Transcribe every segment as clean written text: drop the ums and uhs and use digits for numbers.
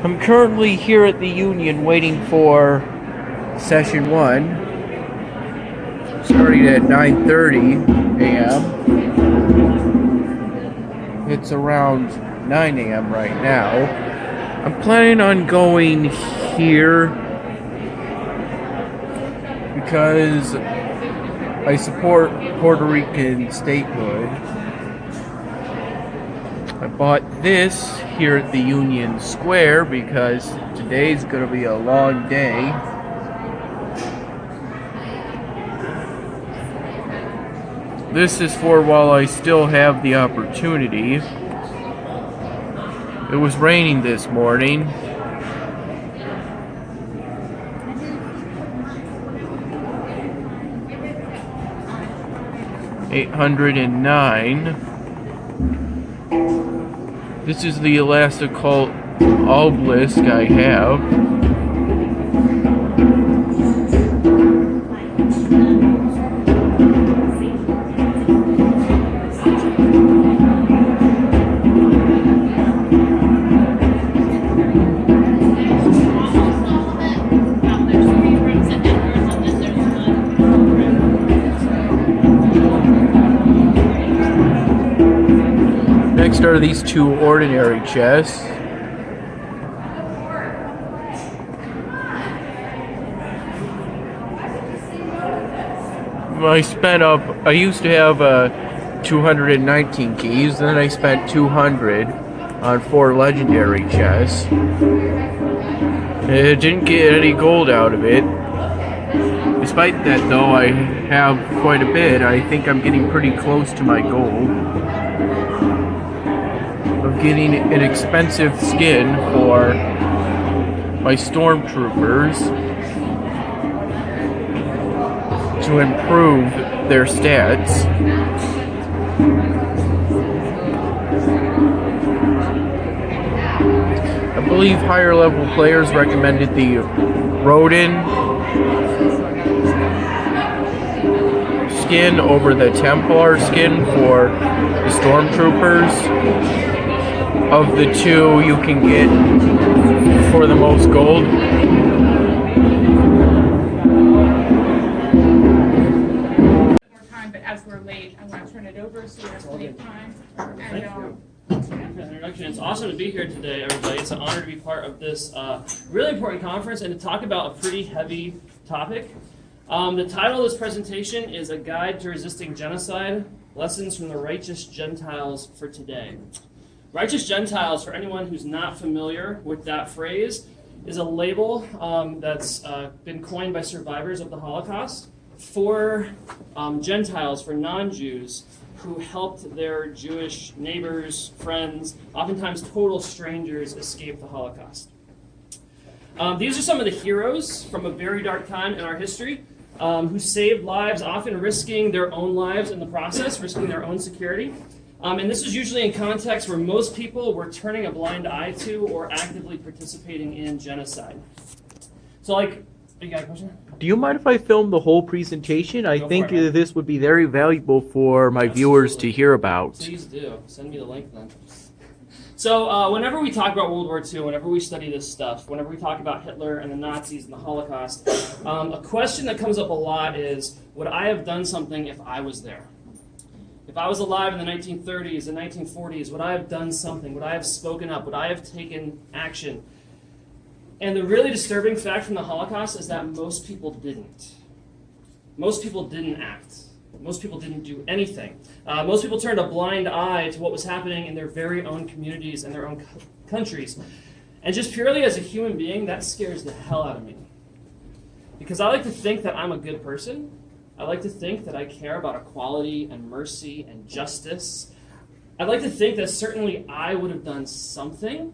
I'm currently here at the Union waiting for session 1, starting at 9:30 a.m. It's around 9 a.m. right now. I'm planning on going here because I support Puerto Rican statehood. I bought this here at the Union Square because today's going to be a long day. This is for while I still have the opportunity. It was raining this morning. $809. This is the Elasticult obelisk I have. Next are these two ordinary chests. I used to have 219 keys, then I spent 200 on 4 legendary chests. It didn't get any gold out of it. Despite that though, I have quite a bit. I think I'm getting pretty close to my goal of getting an expensive skin for my stormtroopers to improve their stats. I believe higher level players recommended the Rodin skin over the Templar skin for the stormtroopers. Of the two you can get for the most gold. But as we're late, I want to turn it over so we have plenty of time. Thank you. Introduction. It's awesome to be here today, everybody. It's an honor to be part of this really important conference and to talk about a pretty heavy topic. The title of this presentation is A Guide to Resisting Genocide, Lessons from the Righteous Gentiles for Today. Righteous Gentiles, for anyone who's not familiar with that phrase, is a label that's been coined by survivors of the Holocaust for Gentiles, for non-Jews, who helped their Jewish neighbors, friends, oftentimes total strangers, escape the Holocaust. These are some of the heroes from a very dark time in our history who saved lives, often risking their own lives in the process, risking their own security. And this is usually in context where most people were turning a blind eye to or actively participating in genocide. So, you got a question? Do you mind if I film the whole presentation? I Go think for it. this would be very valuable for my viewers to hear about. Please do. Send me the link then. So whenever we talk about World War II, whenever we study this stuff, whenever we talk about Hitler and the Nazis and the Holocaust, a question that comes up a lot is, would I have done something if I was there? If I was alive in the 1930s, the 1940s, would I have done something? Would I have spoken up? Would I have taken action? And the really disturbing fact from the Holocaust is that most people didn't. Most people didn't act. Most people didn't do anything. Most people turned a blind eye to what was happening in their very own communities and their own countries. And just purely as a human being, that scares the hell out of me. Because I like to think that I'm a good person. I like to think that I care about equality and mercy and justice. I'd like to think that certainly I would have done something,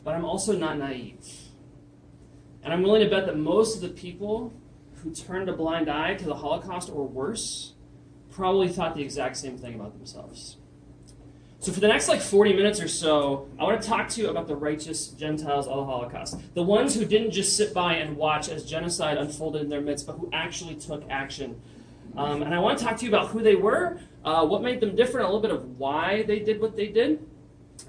but I'm also not naive. And I'm willing to bet that most of the people who turned a blind eye to the Holocaust or worse probably thought the exact same thing about themselves. So for the next 40 minutes or so, I want to talk to you about the righteous Gentiles of the Holocaust. The ones who didn't just sit by and watch as genocide unfolded in their midst, but who actually took action. And I want to talk to you about who they were, what made them different, a little bit of why they did what they did,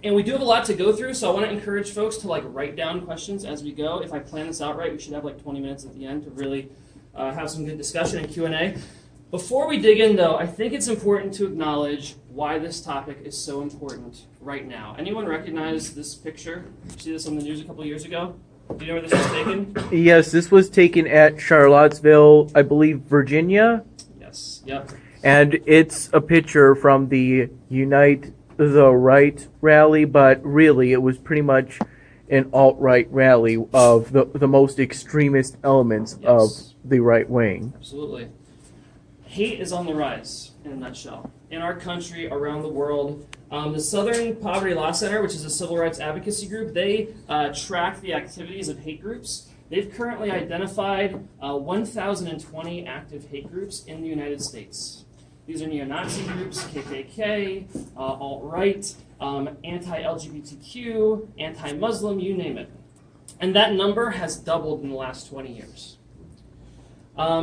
And we do have a lot to go through, so I want to encourage folks to write down questions as we go. If I plan this out right, we should have 20 minutes at the end to really have some good discussion and Q&A. Before we dig in, though, I think it's important to acknowledge why this topic is so important right now. Anyone recognize this picture? See this on the news a couple years ago? Do you know where this was taken? Yes, this was taken at Charlottesville, I believe, Virginia. Yes. Yep. And it's a picture from the Unite the Right rally, but really it was pretty much an alt-right rally of the most extremist elements Yes. of the right wing. Absolutely. Hate is on the rise, in a nutshell. In our country, around the world, the Southern Poverty Law Center, which is a civil rights advocacy group, they track the activities of hate groups. They've currently identified 1,020 active hate groups in the United States. These are neo-Nazi groups, KKK, alt-right, anti-LGBTQ, anti-Muslim, you name it. And that number has doubled in the last 20 years.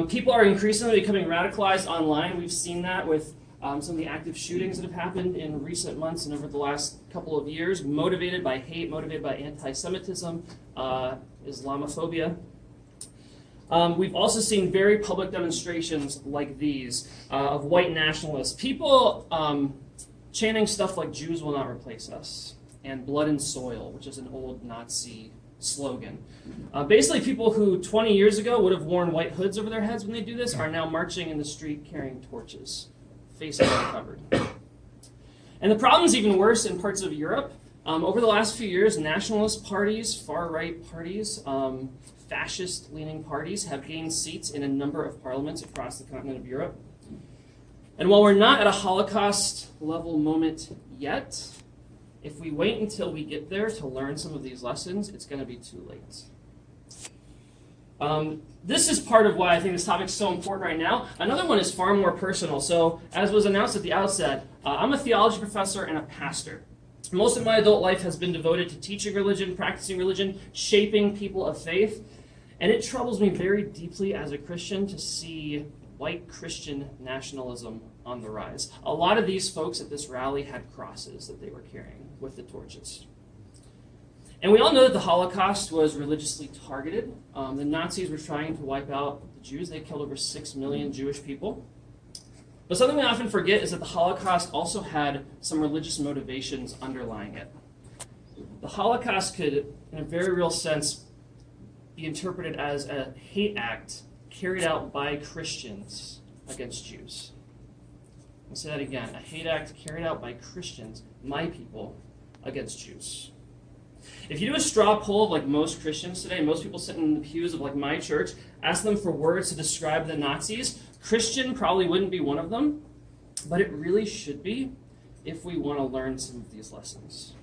People are increasingly becoming radicalized online. We've seen that with some of the active shootings that have happened in recent months and over the last couple of years, motivated by hate, motivated by anti-Semitism, Islamophobia. We've also seen very public demonstrations like these of white nationalists. People chanting stuff like "Jews will not replace us" and "Blood and Soil," which is an old Nazi slogan. Basically, people who 20 years ago would have worn white hoods over their heads when they do this are now marching in the street carrying torches, faces uncovered. And the problem is even worse in parts of Europe. Over the last few years, nationalist parties, far-right parties, fascist-leaning parties have gained seats in a number of parliaments across the continent of Europe. And while we're not at a Holocaust-level moment yet, if we wait until we get there to learn some of these lessons, it's going to be too late. This is part of why I think this topic is so important right now. Another one is far more personal. So, as was announced at the outset, I'm a theology professor and a pastor. Most of my adult life has been devoted to teaching religion, practicing religion, shaping people of faith. And it troubles me very deeply as a Christian to see white Christian nationalism on the rise. A lot of these folks at this rally had crosses that they were carrying with the torches. And we all know that the Holocaust was religiously targeted. The Nazis were trying to wipe out the Jews. They killed over 6 million Jewish people. But something we often forget is that the Holocaust also had some religious motivations underlying it. The Holocaust could, in a very real sense, be interpreted as a hate act carried out by Christians against Jews. I'll say that again. A hate act carried out by Christians, my people, against Jews. If you do a straw poll of most Christians today, most people sitting in the pews of my church, ask them for words to describe the Nazis, Christian probably wouldn't be one of them, but it really should be if we want to learn some of these lessons.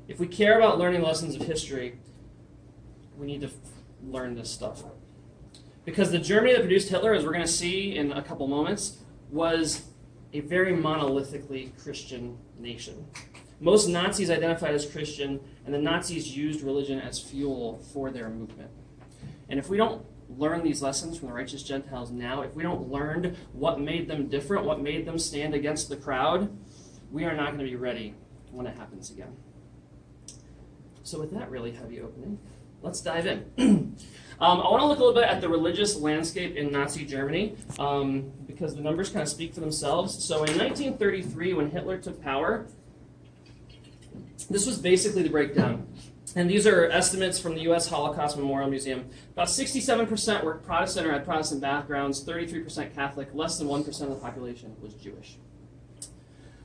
If we care about learning lessons of history, we need to learn this stuff. Because the Germany that produced Hitler, as we're going to see in a couple moments, was a very monolithically Christian nation. Most Nazis identified as Christian, and the Nazis used religion as fuel for their movement. And if we don't learn these lessons from the righteous Gentiles now, if we don't learn what made them different, what made them stand against the crowd, we are not going to be ready when it happens again. So with that really heavy opening, let's dive in. I want to look a little bit at the religious landscape in Nazi Germany because the numbers kind of speak for themselves. So in 1933, when Hitler took power, this was basically the breakdown. And these are estimates from the U.S. Holocaust Memorial Museum. About 67% were Protestant or had Protestant backgrounds, 33% Catholic, less than 1% of the population was Jewish.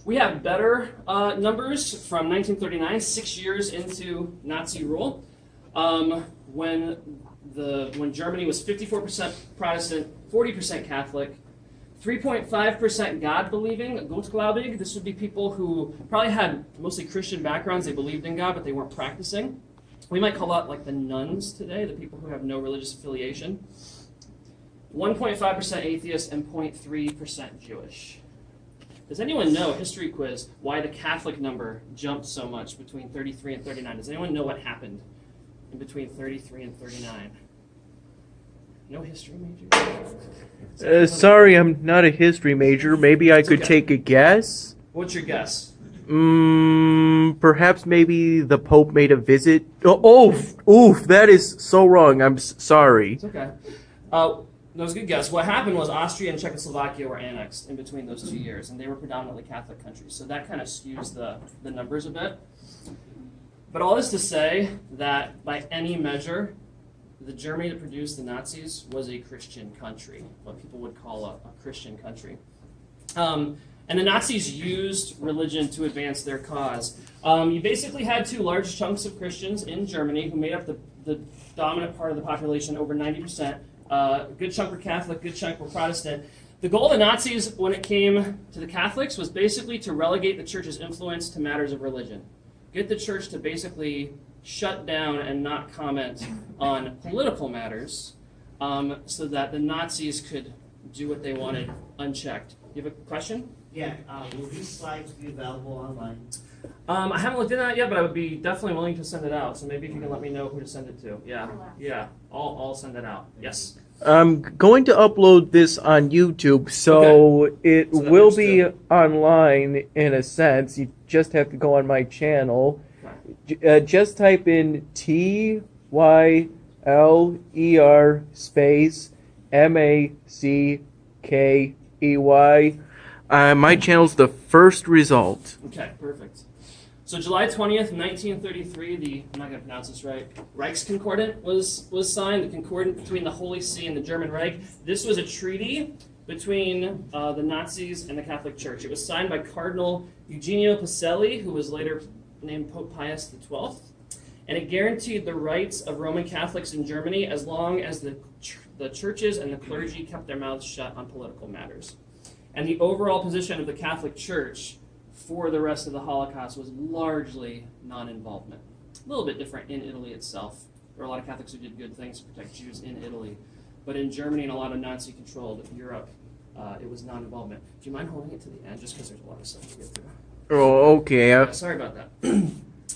We have better numbers from 1939, 6 years into Nazi rule, when Germany was 54% Protestant, 40% Catholic, 3.5% God-believing, Gutgläubig. This would be people who probably had mostly Christian backgrounds. They believed in God, but they weren't practicing. We might call that the nuns today, the people who have no religious affiliation. 1.5% atheist and 0.3% Jewish. Does anyone know, history quiz, why the Catholic number jumped so much between 33 and 39? Does anyone know what happened in between 33 and 39? No history major? Sorry, I'm not a history major. Maybe I could okay. take a guess. What's your guess? Perhaps maybe the Pope made a visit. Oof, that is so wrong. I'm sorry. It's okay. That was a good guess. What happened was Austria and Czechoslovakia were annexed in between those 2 years, and they were predominantly Catholic countries. So that kind of skews the numbers a bit. But all this to say that by any measure, the Germany that produced the Nazis was a Christian country, what people would call a Christian country. And the Nazis used religion to advance their cause. You basically had two large chunks of Christians in Germany who made up the dominant part of the population, over 90%. A good chunk were Catholic, good chunk were Protestant. The goal of the Nazis when it came to the Catholics was basically to relegate the church's influence to matters of religion. Get the church to basically shut down and not comment on political matters so that the Nazis could do what they wanted unchecked. You have a question? Yeah, will these slides be available online? I haven't looked into that yet, but I would be definitely willing to send it out. So maybe if you can let me know who to send it to. Yeah, I'll send it out. Yes. I'm going to upload this on YouTube, so it So that will works be too. online in a sense. You just have to go on my channel. Just type in TYLER space MACKEY. My channel's the first result. Okay, perfect. So July 20th, 1933, I'm not going to pronounce this right, Reichsconcordant was signed, the concordant between the Holy See and the German Reich. This was a treaty between the Nazis and the Catholic Church. It was signed by Cardinal Eugenio Pacelli, who was later named Pope Pius XII, and it guaranteed the rights of Roman Catholics in Germany as long as the churches and the clergy kept their mouths shut on political matters. And the overall position of the Catholic Church for the rest of the Holocaust was largely non-involvement. A little bit different in Italy itself. There were a lot of Catholics who did good things to protect Jews in Italy. But in Germany and a lot of Nazi-controlled Europe, it was non-involvement. Do you mind holding it to the end, just because there's a lot of stuff to get through? Oh, okay. Yeah, sorry about that.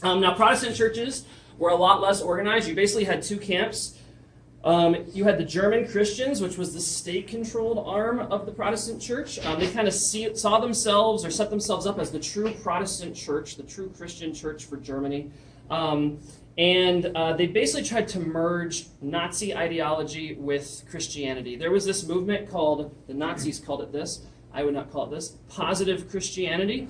Now, Protestant churches were a lot less organized. You basically had two camps. You had the German Christians, which was the state-controlled arm of the Protestant church. They kind of saw themselves or set themselves up as the true Protestant church, the true Christian church for Germany. They basically tried to merge Nazi ideology with Christianity. There was this movement called, the Nazis called it this, I would not call it this, positive Christianity,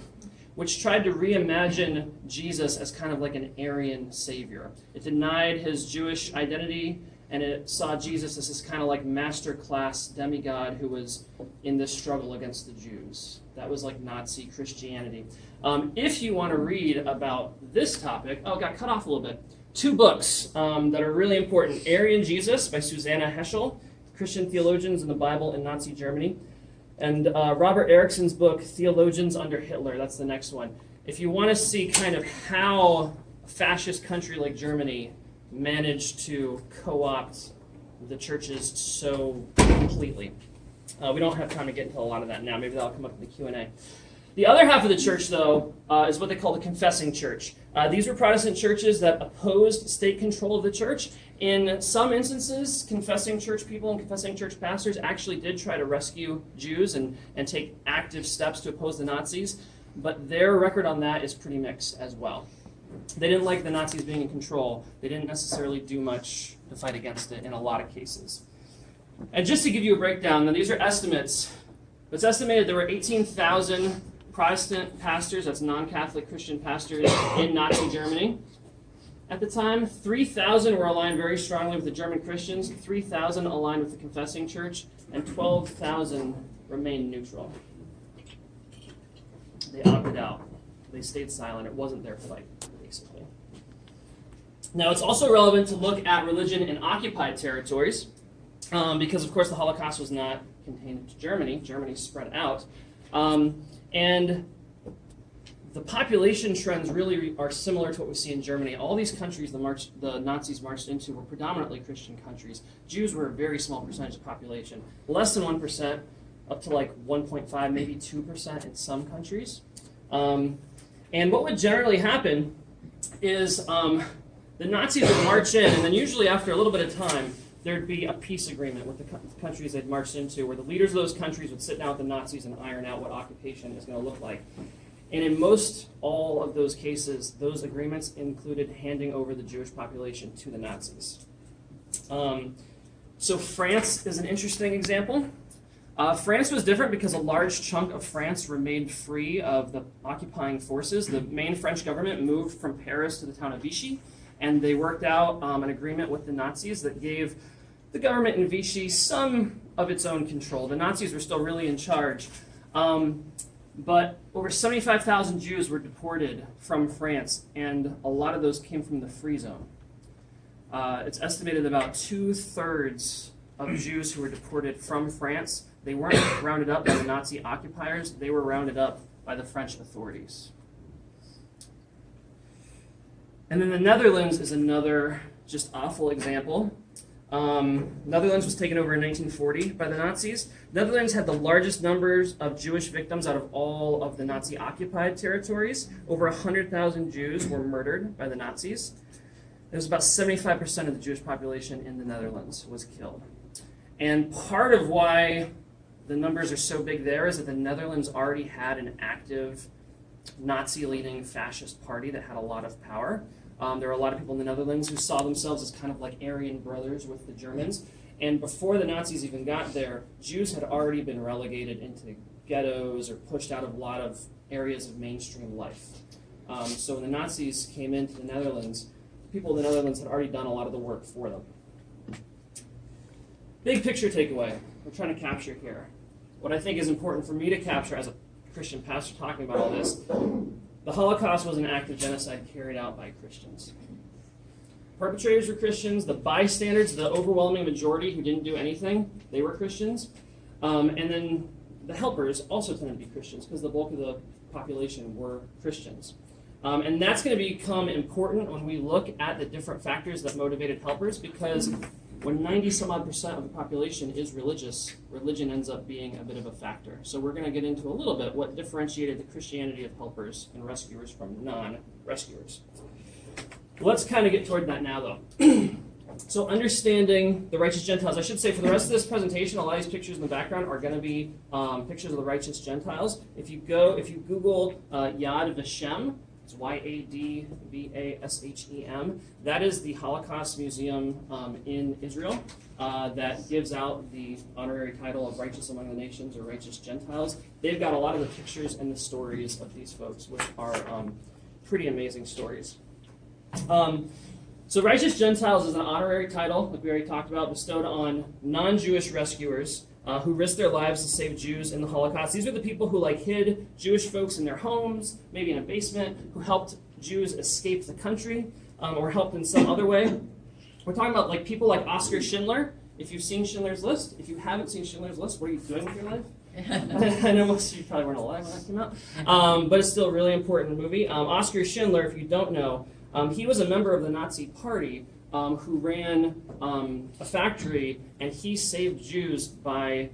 which tried to reimagine Jesus as kind of like an Aryan savior. It denied his Jewish identity, and it saw Jesus as this kind of like master class demigod who was in this struggle against the Jews. That was like Nazi Christianity. If you want to read about this topic, it got cut off a little bit. Two books that are really important. Aryan Jesus by Susanna Heschel, Christian Theologians in the Bible in Nazi Germany. And Robert Erickson's book, Theologians Under Hitler. That's the next one. If you want to see kind of how a fascist country like Germany managed to co-opt the churches so completely. We don't have time to get into a lot of that now. Maybe that'll come up in the Q&A. The other half of the church, though, is what they call the confessing church. These were Protestant churches that opposed state control of the church. In some instances, confessing church people and confessing church pastors actually did try to rescue Jews and take active steps to oppose the Nazis, but their record on that is pretty mixed as well. They didn't like the Nazis being in control. They didn't necessarily do much to fight against it in a lot of cases. And just to give you a breakdown, now these are estimates. It's estimated there were 18,000 Protestant pastors, that's non-Catholic Christian pastors, in Nazi Germany. At the time, 3,000 were aligned very strongly with the German Christians, 3,000 aligned with the confessing church, and 12,000 remained neutral. They opted out. They stayed silent. It wasn't their fight, basically. Now, it's also relevant to look at religion in occupied territories, because, of course, the Holocaust was not contained to Germany. Germany spread out. And the population trends really are similar to what we see in Germany. All these countries the Nazis marched into were predominantly Christian countries. Jews were a very small percentage of the population, less than 1%, up to like 1.5, maybe 2% in some countries. And what would generally happen is the Nazis would march in, and then usually after a little bit of time, there'd be a peace agreement with the countries they'd marched into, where the leaders of those countries would sit down with the Nazis and iron out what occupation is going to look like. And in most all of those cases, those agreements included handing over the Jewish population to the Nazis. So France is an interesting example. France was different because a large chunk of France remained free of the occupying forces. The main French government moved from Paris to the town of Vichy, and they worked out an agreement with the Nazis that gave the government in Vichy some of its own control. The Nazis were still really in charge. But over 75,000 Jews were deported from France, and a lot of those came from the Free Zone. It's estimated about 2/3 of Jews who were deported from France, they weren't rounded up by the Nazi occupiers, they were rounded up by the French authorities. And then the Netherlands is another just awful example. Netherlands was taken over in 1940 by the Nazis. Netherlands had the largest numbers of Jewish victims out of all of the Nazi-occupied territories. Over 100,000 Jews were murdered by the Nazis. It was about 75% of the Jewish population in the Netherlands was killed. And part of why the numbers are so big there is that the Netherlands already had an active Nazi-leaning fascist party that had a lot of power. There were a lot of people in the Netherlands who saw themselves as kind of like Aryan brothers with the Germans. And before the Nazis even got there, Jews had already been relegated into ghettos or pushed out of a lot of areas of mainstream life. So when the Nazis came into the Netherlands, people in the Netherlands had already done a lot of the work for them. Big picture takeaway we're trying to capture here. What I think is important for me to capture as a Christian pastor talking about all this, the Holocaust was an act of genocide carried out by Christians. Perpetrators were Christians. The bystanders, the overwhelming majority who didn't do anything, they were Christians. And then the helpers also tended to be Christians because the bulk of the population were Christians. And that's going to become important when we look at the different factors that motivated helpers, because when 90-some-odd% of the population is religious, religion ends up being a bit of a factor. So we're going to get into a little bit what differentiated the Christianity of helpers and rescuers from non-rescuers. Let's kind of get toward that now, though. So understanding the righteous Gentiles. I should say for the rest of this presentation, a lot of these pictures in the background are going to be pictures of the righteous Gentiles. If you Google Yad Vashem, it's Yadvashem. That is the Holocaust Museum in Israel that gives out the honorary title of Righteous Among the Nations or Righteous Gentiles. They've got a lot of the pictures and the stories of these folks, which are pretty amazing stories. So Righteous Gentiles is an honorary title, like we already talked about, bestowed on non-Jewish rescuers who risked their lives to save Jews in the Holocaust. These are the people who hid Jewish folks in their homes, maybe in a basement, who helped Jews escape the country, or helped in some other way. We're talking about people like Oskar Schindler. If you've seen Schindler's List, if you haven't seen Schindler's List, what are you doing with your life? I know most of you probably weren't alive when that came out, but it's still a really important movie. Oskar Schindler, if you don't know, he was a member of the Nazi Party who ran a factory, and he saved Jews by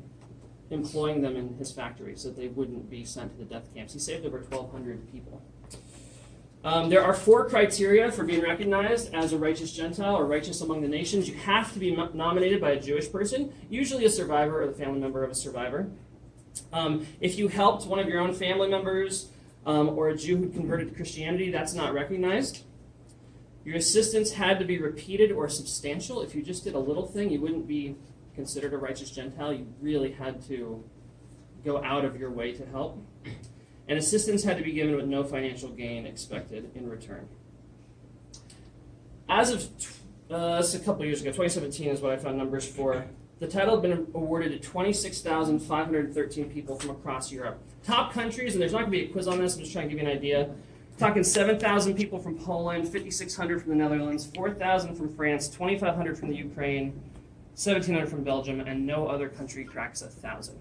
employing them in his factory so that they wouldn't be sent to the death camps. He saved over 1,200 people. There are 4 criteria for being recognized as a righteous Gentile or righteous among the nations. You have to be nominated by a Jewish person, usually a survivor or the family member of a survivor. If you helped one of your own family members or a Jew who converted to Christianity, that's not recognized. Your assistance had to be repeated or substantial. If you just did a little thing, you wouldn't be considered a righteous Gentile. You really had to go out of your way to help. And assistance had to be given with no financial gain expected in return. As of this is a couple years ago, 2017 is what I found numbers for. The title had been awarded to 26,513 people from across Europe. Top countries, and there's not going to be a quiz on this, I'm just trying to give you an idea. Talking 7,000 people from Poland, 5,600 from the Netherlands, 4,000 from France, 2,500 from the Ukraine, 1,700 from Belgium, and no other country cracks 1,000.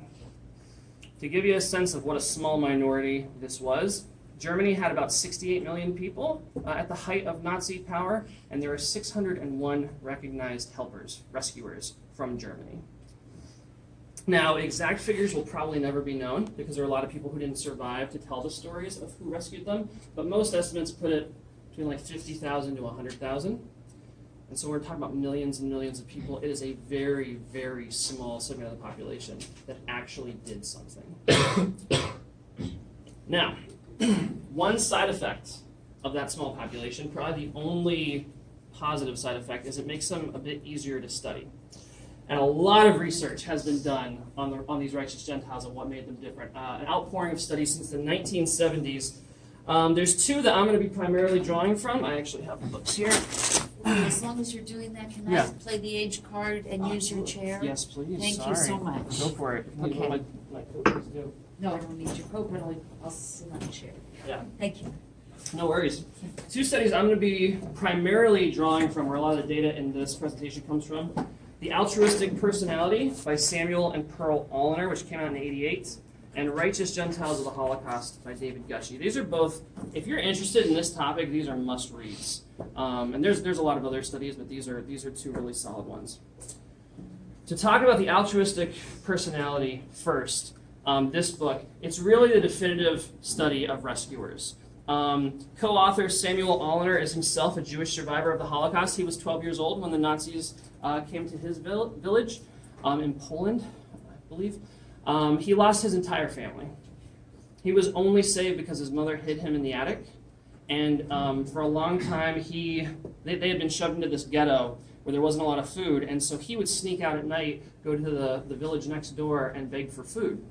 To give you a sense of what a small minority this was, Germany had about 68 million people at the height of Nazi power, and there were 601 recognized helpers, rescuers from Germany. Now, exact figures will probably never be known because there are a lot of people who didn't survive to tell the stories of who rescued them, but most estimates put it between 50,000 to 100,000. And so we're talking about millions and millions of people. It is a very, very small segment of the population that actually did something. Now, one side effect of that small population, probably the only positive side effect, is it makes them a bit easier to study. And a lot of research has been done on these righteous Gentiles and what made them different. An outpouring of studies since the 1970s. There's two that I'm going to be primarily drawing from. I actually have the books here. As long as you're doing that, can I Yeah. play the age card and use your chair? Yes, please. Thank Sorry. you so much. Go for it. Okay. My coat, please do. No, I don't need your coat, but I'll sit on the chair. Yeah. Thank you. No worries. Two studies I'm going to be primarily drawing from, where a lot of the data in this presentation comes from. The Altruistic Personality by Samuel and Pearl Alliner, which came out in '88, and Righteous Gentiles of the Holocaust by David Gushee. These are both, if you're interested in this topic, these are must-reads. And there's a lot of other studies, but these are two really solid ones. To talk about the Altruistic Personality first, this book, it's really the definitive study of rescuers. Co-author Samuel Alliner is himself a Jewish survivor of the Holocaust. He was 12 years old when the Nazis came to his village in Poland, I believe. He lost his entire family. He was only saved because his mother hid him in the attic. And for a long time, they had been shoved into this ghetto where there wasn't a lot of food. And so he would sneak out at night, go to the village next door, and beg for food.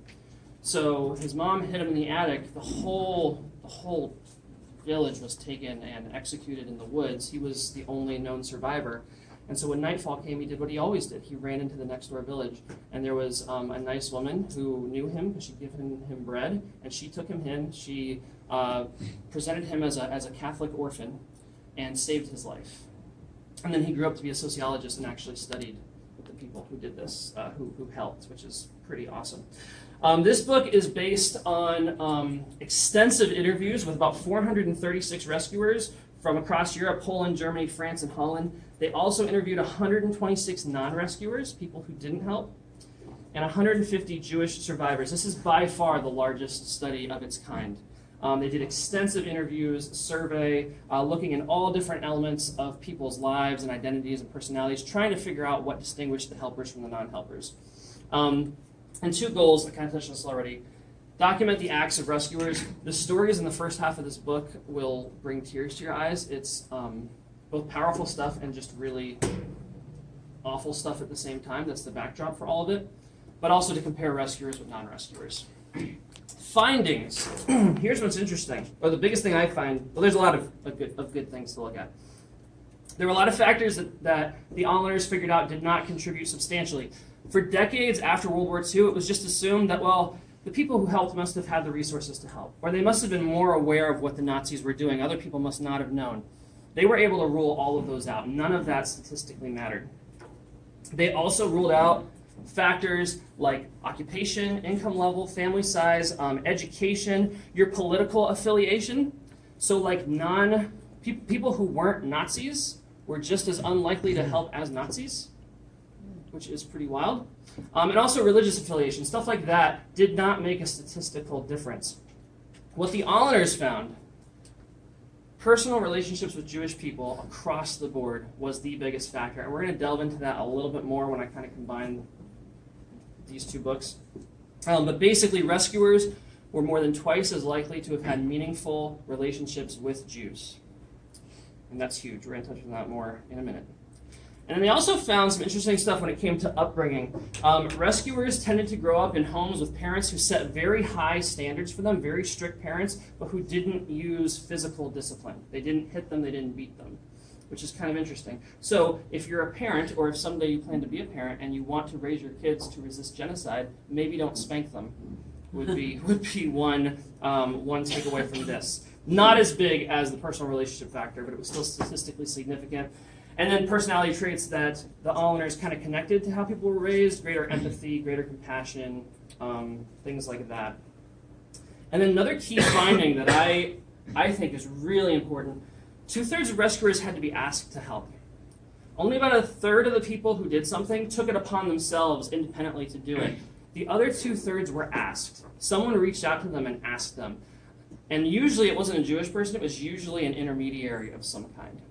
So his mom hid him in the attic. The whole village was taken and executed in the woods. He was the only known survivor. And so when nightfall came, he did what he always did. He ran into the next door village. And there was a nice woman who knew him because she'd given him bread. And she took him in. She presented him as a Catholic orphan and saved his life. And then he grew up to be a sociologist and actually studied with the people who did this, who helped, which is pretty awesome. This book is based on extensive interviews with about 436 rescuers from across Europe, Poland, Germany, France, and Holland. They also interviewed 126 non-rescuers, people who didn't help, and 150 Jewish survivors. This is by far the largest study of its kind. They did extensive interviews, survey, looking in all different elements of people's lives and identities and personalities, trying to figure out what distinguished the helpers from the non-helpers. And two goals, I kind of touched on this already. Document the acts of rescuers. The stories in the first half of this book will bring tears to your eyes. It's both powerful stuff and just really awful stuff at the same time. That's the backdrop for all of it. But also to compare rescuers with non-rescuers. Findings. Here's what's interesting. Or the biggest thing I find, well, there's a lot of good things to look at. There were a lot of factors that the Alliners figured out did not contribute substantially. For decades after World War II, it was just assumed that, well, the people who helped must have had the resources to help, or they must have been more aware of what the Nazis were doing. Other people must not have known. They were able to rule all of those out. None of that statistically mattered. They also ruled out factors like occupation, income level, family size, education, your political affiliation. So like people who weren't Nazis were just as unlikely to help as Nazis, which is pretty wild. And also religious affiliation, stuff like that did not make a statistical difference. What the Alliners found, personal relationships with Jewish people across the board was the biggest factor. And we're going to delve into that a little bit more when I kind of combine these two books. But basically, rescuers were more than twice as likely to have had meaningful relationships with Jews. And that's huge. We're going to touch on that more in a minute. And they also found some interesting stuff when it came to upbringing. Rescuers tended to grow up in homes with parents who set very high standards for them, very strict parents, but who didn't use physical discipline. They didn't hit them, they didn't beat them, which is kind of interesting. So if you're a parent, or if someday you plan to be a parent and you want to raise your kids to resist genocide, maybe don't spank them, would be one takeaway from this. Not as big as the personal relationship factor, but it was still statistically significant. And then personality traits that the Alliners kind of connected to how people were raised, greater empathy, greater compassion, things like that. And then another key finding that I think is really important, 2/3 of rescuers had to be asked to help. Only about 1/3 of the people who did something took it upon themselves independently to do it. The other 2/3 were asked. Someone reached out to them and asked them. And usually it wasn't a Jewish person, it was usually an intermediary of some kind.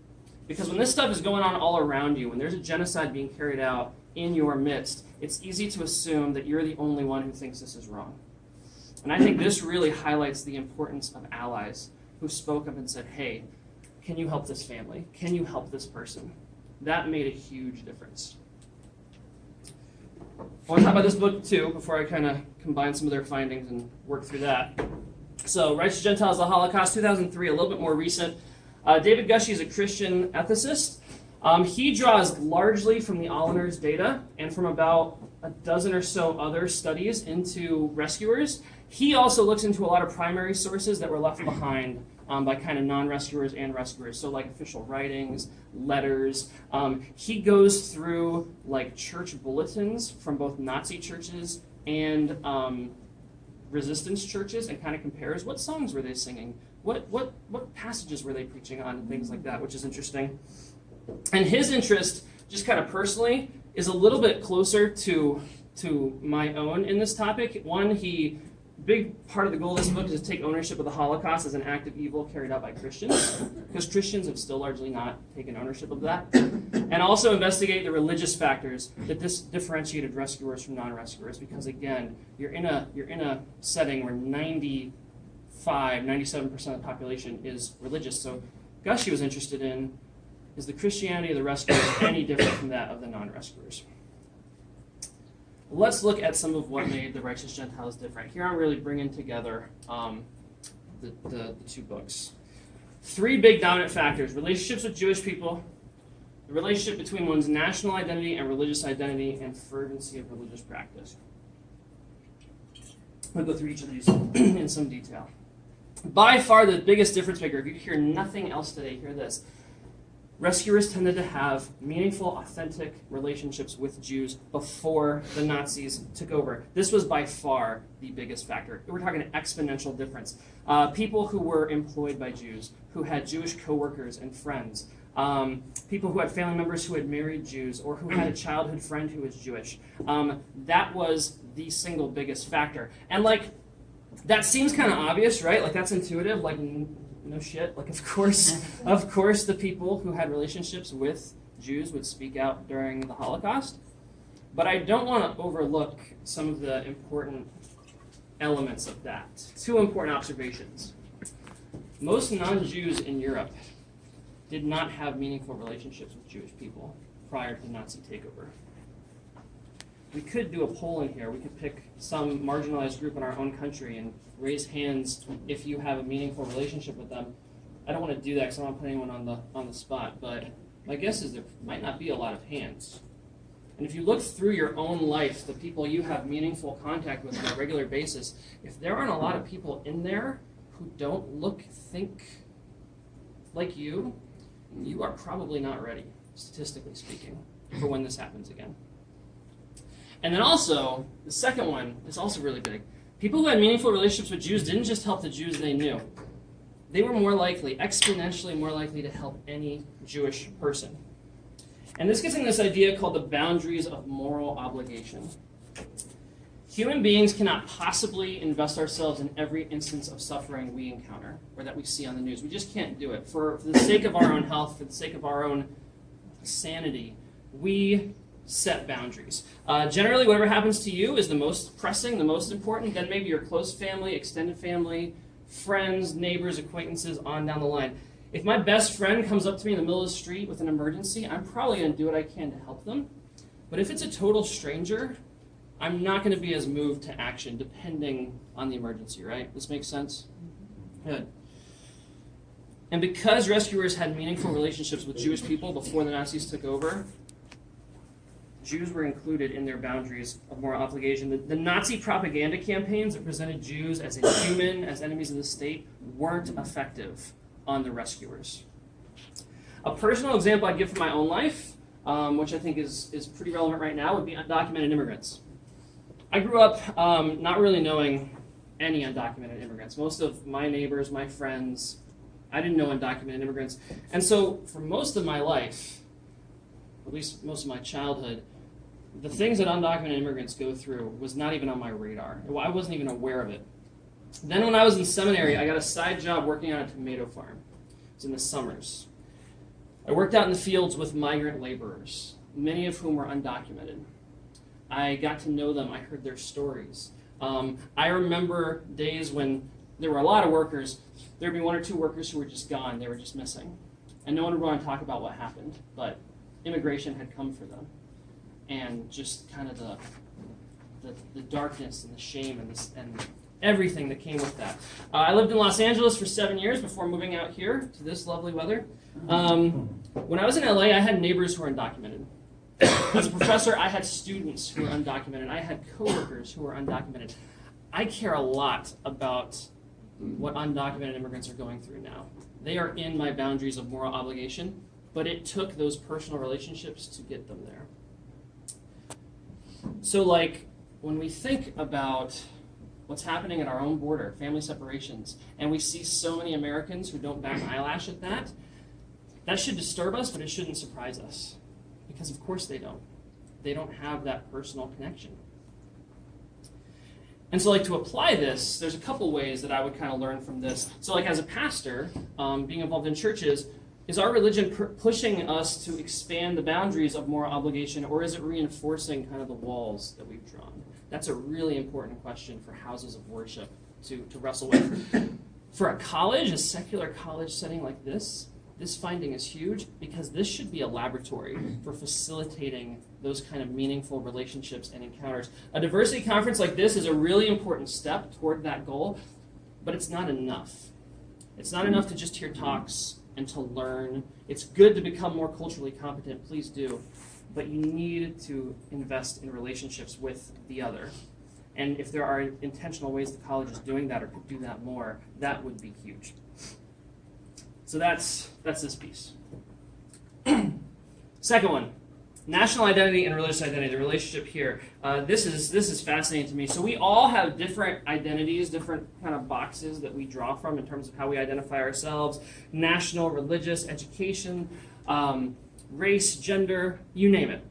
Because when this stuff is going on all around you, when there's a genocide being carried out in your midst, it's easy to assume that you're the only one who thinks this is wrong. And I think this really highlights the importance of allies who spoke up and said, hey, can you help this family? Can you help this person? That made a huge difference. I want to talk about this book too before I kind of combine some of their findings and work through that. So, Righteous Gentiles, the Holocaust, 2003, a little bit more recent. David Gushee is a Christian ethicist. He draws largely from the Alleners data and from about a dozen or so other studies into rescuers. He also looks into a lot of primary sources that were left behind by kind of non-rescuers and rescuers, so like official writings, letters. He goes through like church bulletins from both Nazi churches and resistance churches and kind of compares what songs were they singing, what passages were they preaching on, and things like that, which is interesting. And his interest, just kind of personally, is a little bit closer to my own in this topic. One, big part of the goal of this book is to take ownership of the Holocaust as an act of evil carried out by Christians, because Christians have still largely not taken ownership of that. And also investigate the religious factors that differentiated rescuers from non-rescuers, because again, you're in a setting where 97% of the population is religious. So Gushee was interested in, is the Christianity of the rescuers any different from that of the non-rescuers? Let's look at some of what made the Righteous Gentiles different. Here I'm really bringing together the two books. 3 big dominant factors: relationships with Jewish people, the relationship between one's national identity and religious identity, and fervency of religious practice. I'm going to go through each of these in some detail. By far the biggest difference maker, if you hear nothing else today, hear this. Rescuers tended to have meaningful, authentic relationships with Jews before the Nazis took over. This was by far the biggest factor. We're talking an exponential difference. People who were employed by Jews, who had Jewish coworkers and friends, people who had family members who had married Jews, or who had a childhood friend who was Jewish. That was the single biggest factor. And that seems kind of obvious, right? Like that's intuitive, no shit. Of course, the people who had relationships with Jews would speak out during the Holocaust. But I don't want to overlook some of the important elements of that. 2 important observations. Most non-Jews in Europe did not have meaningful relationships with Jewish people prior to the Nazi takeover. We could do a poll in here. We could pick some marginalized group in our own country and raise hands if you have a meaningful relationship with them. I don't want to do that because I don't want to put anyone on the spot, but my guess is there might not be a lot of hands. And if you look through your own life, the people you have meaningful contact with on a regular basis, if there aren't a lot of people in there who don't think like you are probably not ready, statistically speaking, for when this happens again. And then also, the second one is also really big. People who had meaningful relationships with Jews didn't just help the Jews they knew. They were exponentially more likely to help any Jewish person. And this gets into this idea called the boundaries of moral obligation. Human beings cannot possibly invest ourselves in every instance of suffering we encounter or that we see on the news. We just can't do it. For the sake of our own health, for the sake of our own sanity, we set boundaries. Generally, whatever happens to you is the most pressing, the most important, then maybe your close family, extended family, friends, neighbors, acquaintances, on down the line. If my best friend comes up to me in the middle of the street with an emergency, I'm probably going to do what I can to help them. But if it's a total stranger, I'm not going to be as moved to action depending on the emergency, right? This makes sense? Good. And because rescuers had meaningful relationships with Jewish people before the Nazis took over, Jews were included in their boundaries of moral obligation. The Nazi propaganda campaigns that presented Jews as inhuman, as enemies of the state, weren't effective on the rescuers. A personal example I'd give from my own life, which I think is pretty relevant right now, would be undocumented immigrants. I grew up not really knowing any undocumented immigrants. Most of my neighbors, my friends, I didn't know undocumented immigrants. And so for most of my life, at least most of my childhood, the things that undocumented immigrants go through was not even on my radar. I wasn't even aware of it. Then when I was in seminary, I got a side job working on a tomato farm. It was in the summers. I worked out in the fields with migrant laborers, many of whom were undocumented. I got to know them. I heard their stories. I remember days when there were a lot of workers. There'd be one or two workers who were just gone. They were just missing. And no one would want to talk about what happened. But immigration had come for them. And just kind of the darkness and the shame and everything that came with that. I lived in Los Angeles for 7 years before moving out here to this lovely weather. When I was in LA, I had neighbors who were undocumented. As a professor, I had students who were undocumented. I had coworkers who were undocumented. I care a lot about what undocumented immigrants are going through now. They are in my boundaries of moral obligation, but it took those personal relationships to get them there. So, like, when we think about what's happening at our own border, family separations, and we see so many Americans who don't bat an eyelash at that, that should disturb us, but it shouldn't surprise us. Because of course they don't. They don't have that personal connection. And so, like, to apply this, there's a couple ways that I would kind of learn from this. So, like, as a pastor, being involved in churches, is our religion pushing us to expand the boundaries of moral obligation, or is it reinforcing kind of the walls that we've drawn? That's a really important question for houses of worship to wrestle with. For a college, a secular college setting like this finding is huge because this should be a laboratory for facilitating those kind of meaningful relationships and encounters. A diversity conference like this is a really important step toward that goal, but it's not enough. It's not enough to just hear talks and to learn. It's good to become more culturally competent, please do, but you need to invest in relationships with the other. And if there are intentional ways the college is doing that or could do that more, that would be huge. So that's this piece. Second one, national identity and religious identity, the relationship here. This is fascinating to me. So we all have different identities, different kind of boxes that we draw from in terms of how we identify ourselves. National, religious, education, race, gender, you name it.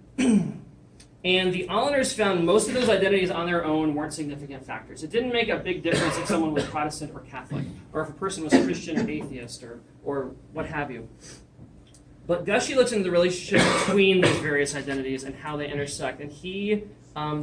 And the Alleners found most of those identities on their own weren't significant factors. It didn't make a big difference if someone was Protestant or Catholic, or if a person was Christian or atheist, or what have you. But Gushee looks into the relationship between these various identities and how they intersect, and he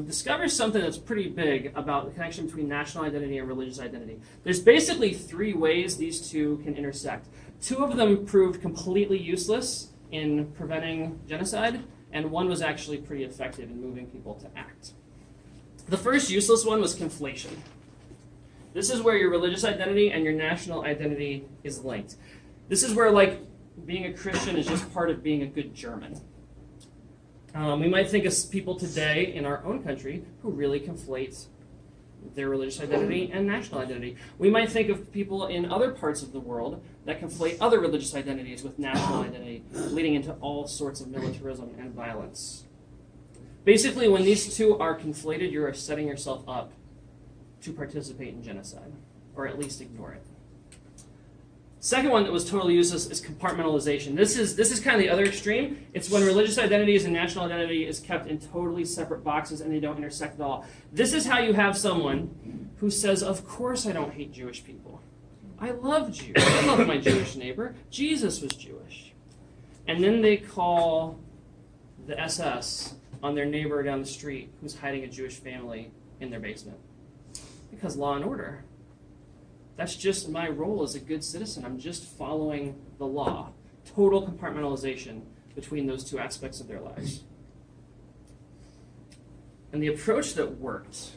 discovers something that's pretty big about the connection between national identity and religious identity. There's basically three ways these two can intersect. Two of them proved completely useless in preventing genocide, and one was actually pretty effective in moving people to act. The first useless one was conflation. This is where your religious identity and your national identity is linked. This is where, like, being a Christian is just part of being a good German. We might think of people today in our own country who really conflate their religious identity and national identity. We might think of people in other parts of the world that conflate other religious identities with national identity, leading into all sorts of militarism and violence. Basically, when these two are conflated, you are setting yourself up to participate in genocide, or at least ignore it. Second one that was totally useless is compartmentalization. This is kind of the other extreme. It's when religious identities and national identity is kept in totally separate boxes and they don't intersect at all. This is how you have someone who says, of course I don't hate Jewish people. I love Jews. I love my Jewish neighbor. Jesus was Jewish. And then they call the SS on their neighbor down the street who's hiding a Jewish family in their basement. Because law and order. That's just my role as a good citizen. I'm just following the law. Total compartmentalization between those two aspects of their lives. And the approach that worked,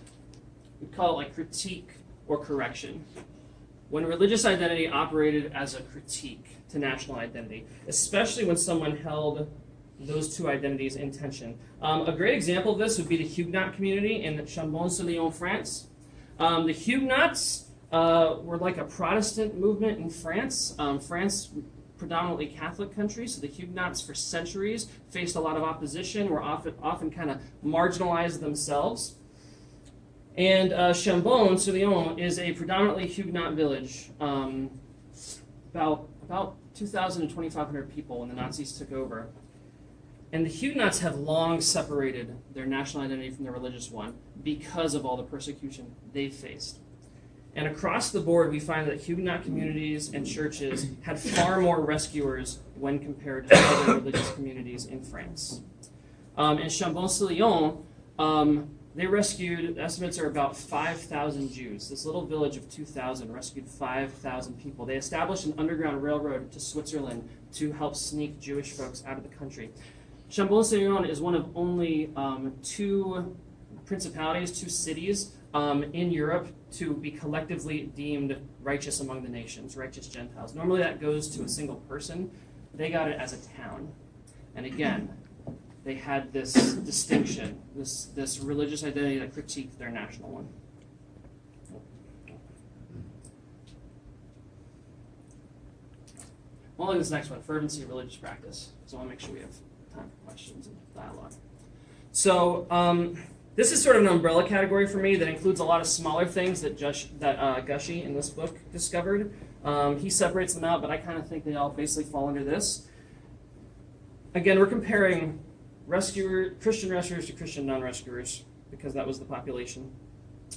we call it like critique or correction. When religious identity operated as a critique to national identity, especially when someone held those two identities in tension. A great example of this would be the Huguenot community in Chambon-sur-Lyon, France. The Huguenots were like a Protestant movement in France. France, predominantly Catholic country, so the Huguenots for centuries faced a lot of opposition, were often kind of marginalized themselves. And Chambon-sur-Lyon is a predominantly Huguenot village, about 2,000 to 2,500 people when the Nazis took over. And the Huguenots have long separated their national identity from their religious one because of all the persecution they've faced. And across the board, we find that Huguenot communities and churches had far more rescuers when compared to other religious communities in France. In Chambon-sur-Lyon, They rescued, estimates are about 5,000 Jews. This little village of 2,000 rescued 5,000 people. They established an underground railroad to Switzerland to help sneak Jewish folks out of the country. Chambon-Sillon is one of only two principalities, two cities in Europe to be collectively deemed righteous among the nations, righteous Gentiles. Normally that goes to a single person. They got it as a town. And again, they had this distinction, this religious identity that critiqued their national one. Well, look at this next one, fervency of religious practice. So I want to make sure we have time for questions and dialogue. So this is sort of an umbrella category for me that includes a lot of smaller things that Gushee in this book discovered. He separates them out, but I kind of think they all basically fall under this. Again, we're comparing Christian rescuers to Christian non-rescuers because that was the population.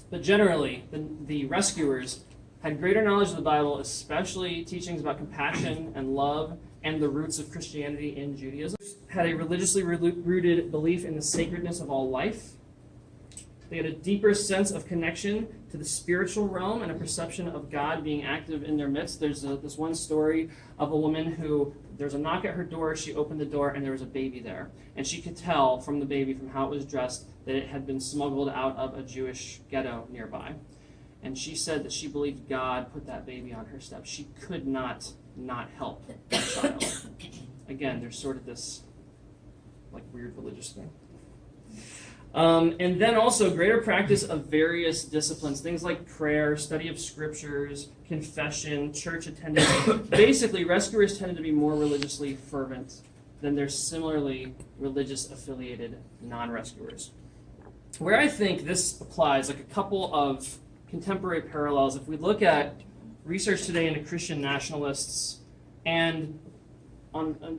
But generally, the rescuers had greater knowledge of the Bible, especially teachings about compassion and love and the roots of Christianity in Judaism. Had a religiously rooted belief in the sacredness of all life. They had a deeper sense of connection to the spiritual realm and a perception of God being active in their midst. There's this one story of a woman who, there's a knock at her door, she opened the door, and there was a baby there. And she could tell from the baby, from how it was dressed, that it had been smuggled out of a Jewish ghetto nearby. And she said that she believed God put that baby on her step. She could not help that child. Again, there's sort of this like weird religious thing. And then also greater practice of various disciplines, things like prayer, study of scriptures, confession, church attendance. Basically, rescuers tended to be more religiously fervent than their similarly religious affiliated non-rescuers. Where I think this applies, like a couple of contemporary parallels, if we look at research today into Christian nationalists and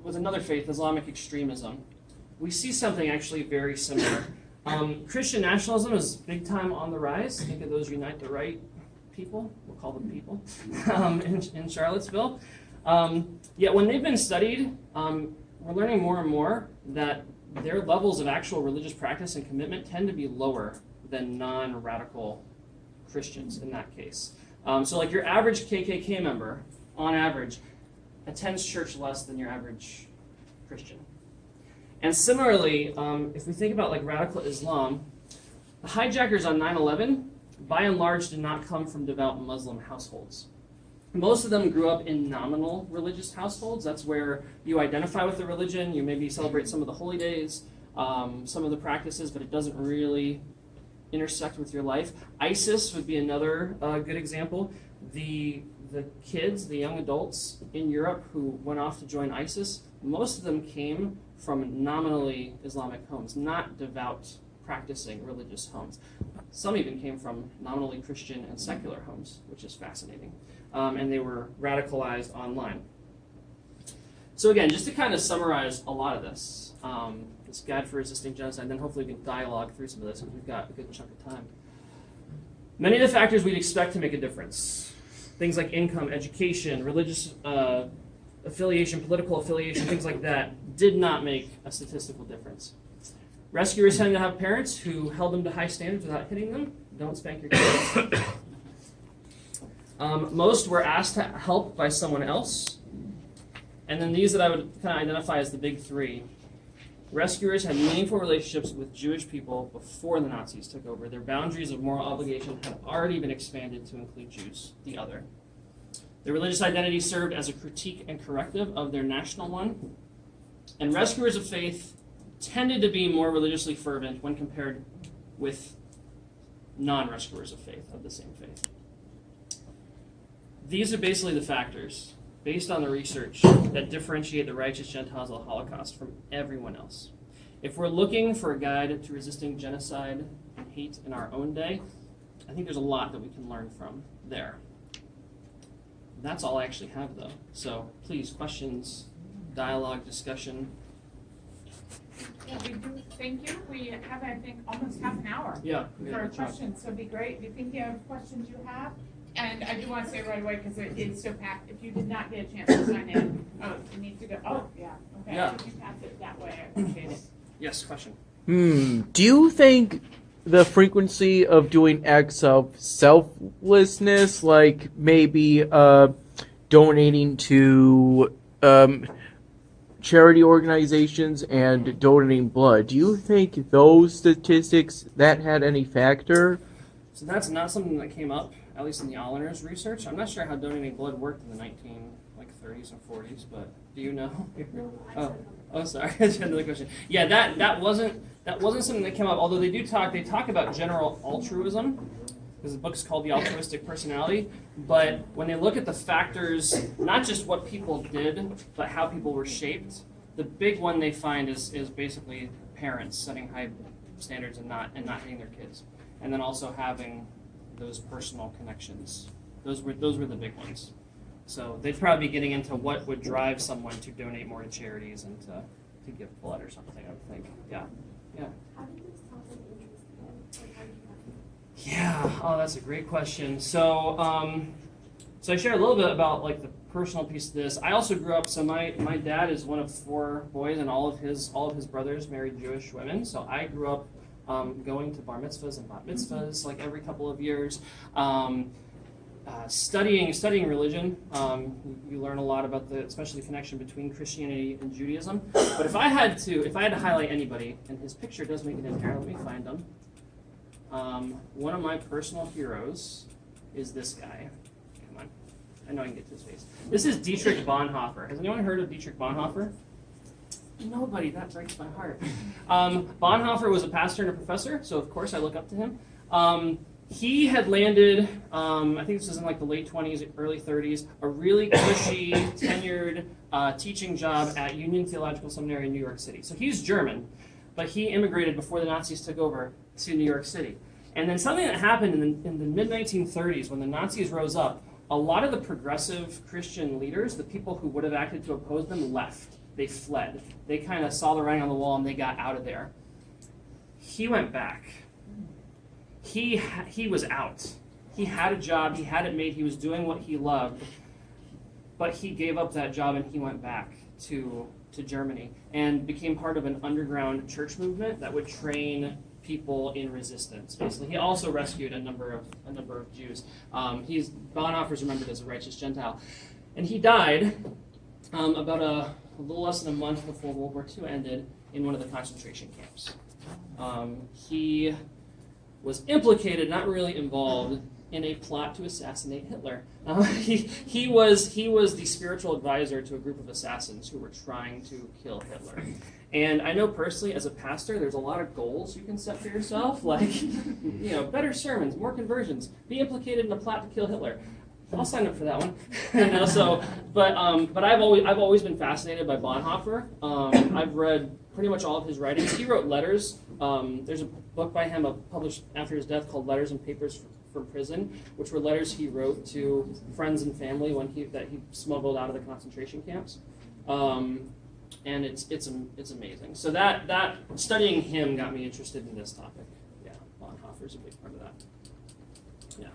with another faith, Islamic extremism, we see something actually very similar. Christian nationalism is big time on the rise. Think of those Unite the Right people, we'll call them people, in Charlottesville. Yet when they've been studied, we're learning more and more that their levels of actual religious practice and commitment tend to be lower than non-radical Christians in that case. So like your average KKK member, on average, attends church less than your average Christian. And similarly, if we think about like radical Islam, the hijackers on 9/11, by and large, did not come from devout Muslim households. Most of them grew up in nominal religious households. That's where you identify with the religion, you maybe celebrate some of the holy days, some of the practices, but it doesn't really intersect with your life. ISIS would be another good example. The kids, the young adults in Europe who went off to join ISIS, most of them came from nominally Islamic homes, not devout, practicing religious homes. Some even came from nominally Christian and secular homes, which is fascinating. And they were radicalized online. So again, just to kind of summarize a lot of this, this guide for resisting genocide, and then hopefully we can dialogue through some of this because we've got a good chunk of time. Many of the factors we'd expect to make a difference, things like income, education, religious affiliation, political affiliation, things like that, did not make a statistical difference. Rescuers tend to have parents who held them to high standards without hitting them. Don't spank your kids. Most were asked to help by someone else. And then these that I would kind of identify as the big three. Rescuers had meaningful relationships with Jewish people before the Nazis took over. Their boundaries of moral obligation had already been expanded to include Jews, the other. Their religious identity served as a critique and corrective of their national one. And rescuers of faith tended to be more religiously fervent when compared with non-rescuers of faith, of the same faith. These are basically the factors, based on the research, that differentiate the righteous Gentiles of the Holocaust from everyone else. If we're looking for a guide to resisting genocide and hate in our own day, I think there's a lot that we can learn from there. That's all I actually have, though. So please, questions, dialogue, discussion. Yeah, we do, thank you. We have, I think, almost half an hour Yeah. for questions, so it'd be great. Do you think you have questions you have? And I do want to say right away, because it is so packed, if you did not get a chance to sign in, you need to go, yeah, okay. Yeah. If you pass it that way, I appreciate it. Yes, question. Do you think the frequency of doing acts of selflessness, like maybe donating to charity organizations and donating blood. Do you think those statistics that had any factor? So that's not something that came up, at least in the Alliner's research. I'm not sure how donating blood worked in the 1930s or 40s, but do you know? Oh, sorry. That's another question. Yeah, that wasn't something that came up. Although they talk about general altruism, because the book's called The Altruistic Personality. But when they look at the factors, not just what people did, but how people were shaped, the big one they find is basically parents setting high standards and not hitting their kids, and then also having those personal connections. Those were the big ones. So they'd probably be getting into what would drive someone to donate more to charities and to give blood or something, I would think. Yeah. How did this topic interest you? Like, how did you find it? Yeah. Oh, that's a great question. So, so I share a little bit about like the personal piece of this. I also grew up. So my dad is one of 4 boys, and all of his brothers married Jewish women. So I grew up going to bar mitzvahs and bat mitzvahs like every couple of years. Studying religion, you learn a lot about especially the connection between Christianity and Judaism. But if I had to highlight anybody, and his picture does make it in here, let me find him. One of my personal heroes is this guy. Come on, I know I can get to his face. This is Dietrich Bonhoeffer. Has anyone heard of Dietrich Bonhoeffer? Nobody. That breaks my heart. Bonhoeffer was a pastor and a professor, so of course I look up to him. He had landed, I think this was in like the late 20s, early 30s, a really cushy, tenured teaching job at Union Theological Seminary in New York City. So he's German, but he immigrated before the Nazis took over to New York City. And then something that happened in the mid-1930s when the Nazis rose up, a lot of the progressive Christian leaders, the people who would have acted to oppose them, left. They fled. They kind of saw the writing on the wall and they got out of there. He went back. He was out. He had a job. He had it made. He was doing what he loved. But he gave up that job and he went back to Germany and became part of an underground church movement that would train people in resistance. Basically, he also rescued a number of Jews. Bonhoeffer's remembered as a righteous Gentile, and he died about a little less than a month before World War II ended in one of the concentration camps. He was implicated, not really involved, in a plot to assassinate Hitler. He was the spiritual advisor to a group of assassins who were trying to kill Hitler. And I know personally, as a pastor, there's a lot of goals you can set for yourself, like better sermons, more conversions, be implicated in a plot to kill Hitler. I'll sign up for that one. But I've always been fascinated by Bonhoeffer. I've read pretty much all of his writings. He wrote letters. There's a book by him published after his death called Letters and Papers from Prison, which were letters he wrote to friends and family that he smuggled out of the concentration camps. And it's amazing. So that studying him got me interested in this topic. Yeah, Bonhoeffer's a big part of that. Yeah.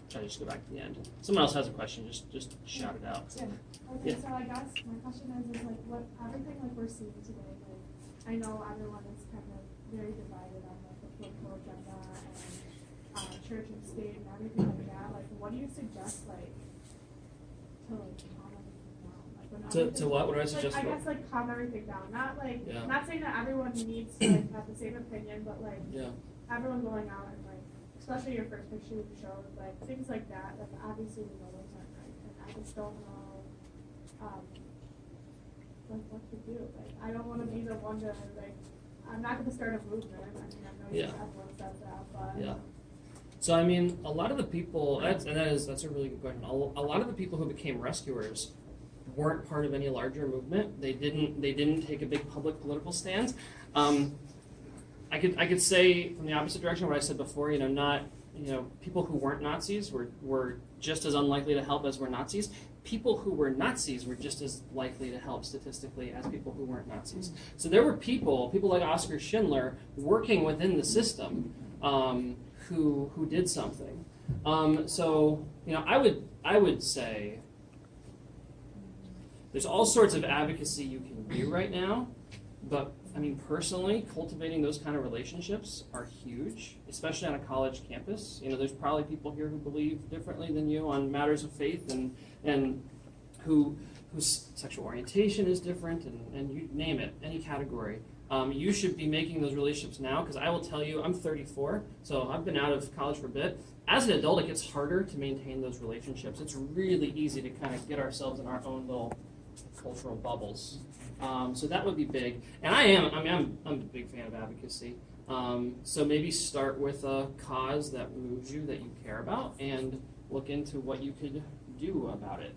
Try to just go back to the end. Someone else has a question, just shout it out. Yeah. Okay, Yeah. so I guess my question is like what everything like we're seeing today, like I know everyone is kind of very divided on like the political agenda and church and state and everything like that. Like what do you suggest like to like calm everything down? Like when To what? What do I like, suggest? I guess like calm everything down. Not like Yeah. not saying that everyone needs to like have the same opinion, but like Yeah. everyone going out and like especially your first picture you showed, like things like that, like obviously we know those aren't right. And I just don't know like what to do. Like I don't wanna be the one to like I'm not gonna start a movement. I mean I know Yeah. everyone says that, but Yeah. So I mean, a lot of the people that's a really good question. A lot of the people who became rescuers weren't part of any larger movement. They didn't take a big public political stand. I could say from the opposite direction what I said before. People who weren't Nazis were just as unlikely to help as were Nazis. People who were Nazis were just as likely to help statistically as people who weren't Nazis. So there were people like Oskar Schindler working within the system who did something. I would say there's all sorts of advocacy you can do right now, But I mean, personally, cultivating those kind of relationships are huge, especially on a college campus. You know, there's probably people here who believe differently than you on matters of faith, and whose sexual orientation is different, and you name it, any category. You should be making those relationships now, because I will tell you, I'm 34, so I've been out of college for a bit. As an adult, it gets harder to maintain those relationships. It's really easy to kind of get ourselves in our own little cultural bubbles. So that would be big. And I'm a big fan of advocacy. So maybe start with a cause that moves you, that you care about, and look into what you could do about it.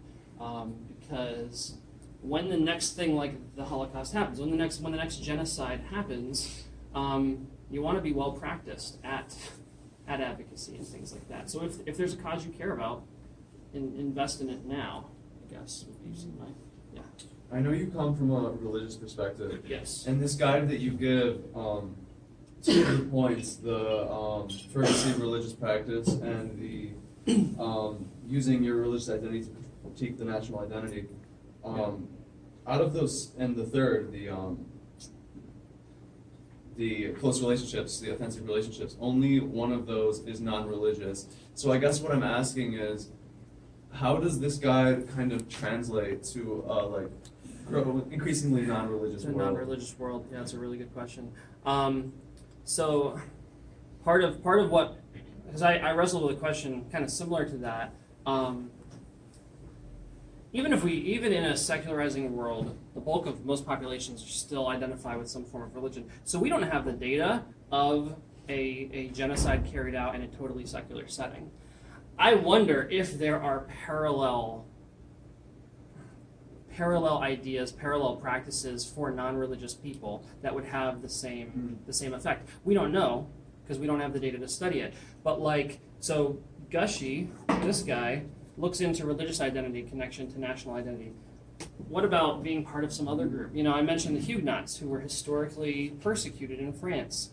Because when the next thing like the Holocaust happens, when the next genocide happens, you want to be well practiced at advocacy and things like that. So if there's a cause you care about, invest in it now, I guess would be my, yeah. I know you come from a religious perspective, Yes. and this guide that you give, two of the points, the fervency of religious practice and the using your religious identity to critique the national identity. Out of those, and the third, the close relationships, the offensive relationships, only one of those is non-religious. So I guess what I'm asking is, how does this guide kind of translate to increasingly non-religious To a world? non-religious world, yeah, that's a really good question. So part of what, because I wrestled with a question kind of similar to that. Even in a secularizing world, the bulk of most populations still identify with some form of religion. So we don't have the data of a genocide carried out in a totally secular setting. I wonder if there are parallel ideas, parallel practices for non-religious people that would have the same effect. We don't know because we don't have the data to study it. But so Gushy, this guy, looks into religious identity connection to national identity. What about being part of some other group? You know, I mentioned the Huguenots, who were historically persecuted in France.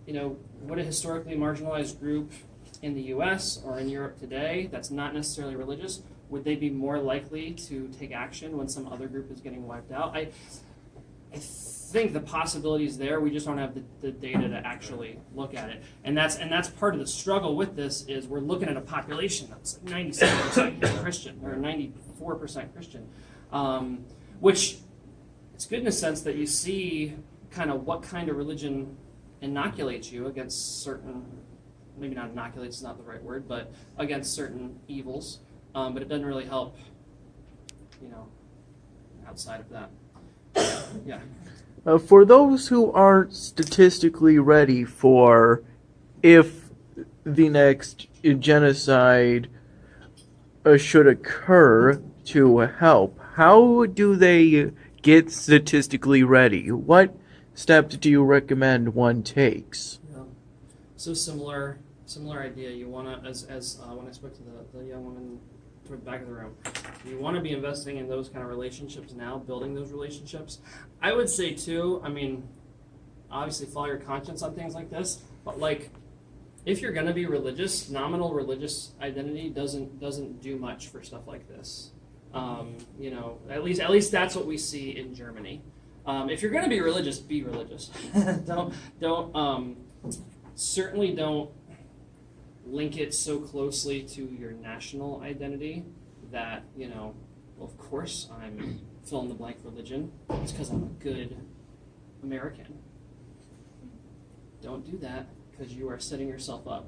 You know, would a historically marginalized group in the US or in Europe today that's not necessarily religious, would they be more likely to take action when some other group is getting wiped out? I think the possibility is there. We just don't have the data to actually look at it, and that's part of the struggle with this. Is we're looking at a population that's like 97% Christian or 94% Christian, which it's good in a sense that you see kind of what kind of religion inoculates you against certain, maybe not inoculates is not the right word, but against certain evils. But it doesn't really help, you know, outside of that. Yeah. For those who aren't statistically ready for if the next genocide should occur to help, how do they get statistically ready? What steps do you recommend one takes? Yeah. So similar idea. You want to, as when I spoke to the young woman toward the back of the room, you want to be investing in those kind of relationships now, building those relationships. I would say too, I mean, obviously follow your conscience on things like this, but if you're going to be religious, nominal religious identity doesn't do much for stuff like this. You know, at least that's what we see in Germany. If you're going to be religious, be religious. Certainly don't link it so closely to your national identity that, you know, well, of course I'm fill in the blank religion. It's because I'm a good American. Don't do that, because you are setting yourself up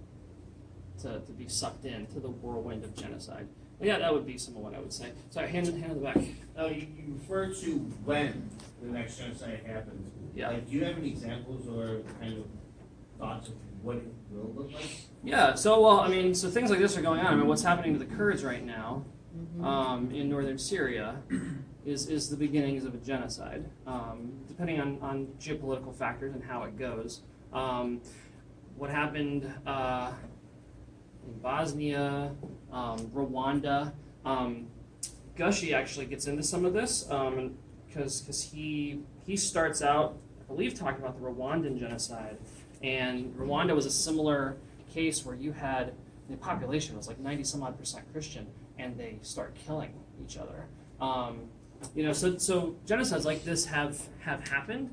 to be sucked into the whirlwind of genocide. But yeah, that would be some of what I would say. Sorry, hand in the back. You refer to when the next genocide happens. Yeah. Do you have any examples or kind of thoughts of what it will look like? Yeah, so things like this are going on. I mean, what's happening to the Kurds right now in northern Syria is the beginnings of a genocide, depending on geopolitical factors and how it goes. What happened in Bosnia, Rwanda. Gushy actually gets into some of this because he starts out, I believe, talking about the Rwandan genocide. And Rwanda was a similar case where you had, the population was like 90-some-odd% Christian, and they start killing each other. You know, so genocides like this have happened.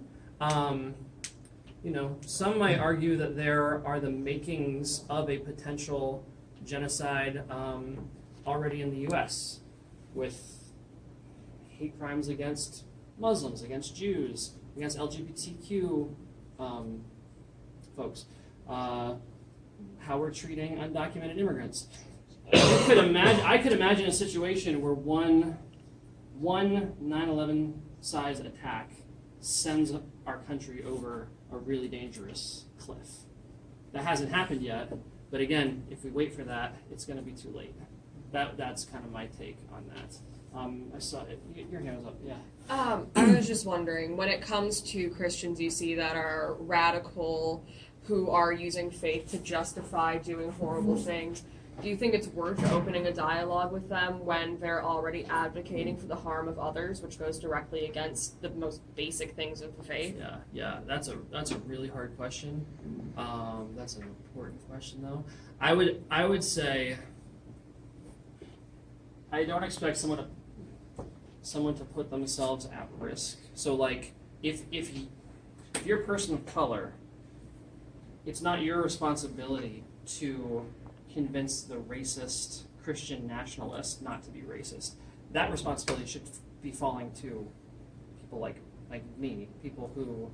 Some might argue that there are the makings of a potential genocide already in the U.S. with hate crimes against Muslims, against Jews, against LGBTQ folks. How we're treating undocumented immigrants. I could imagine a situation where one 9/11 size attack sends our country over a really dangerous cliff. That hasn't happened yet, but again, if we wait for that, it's going to be too late. That's kind of my take on that. I saw it. Your hand was up. Yeah. I was just wondering, when it comes to Christians you see that are radical, who are using faith to justify doing horrible things, do you think it's worth opening a dialogue with them when they're already advocating for the harm of others, which goes directly against the most basic things of the faith? Yeah. That's a really hard question. That's an important question, though. I would say I don't expect someone to put themselves at risk. So, like, if you're a person of color, it's not your responsibility to convince the racist Christian nationalist not to be racist. That responsibility should be falling to people like me, people who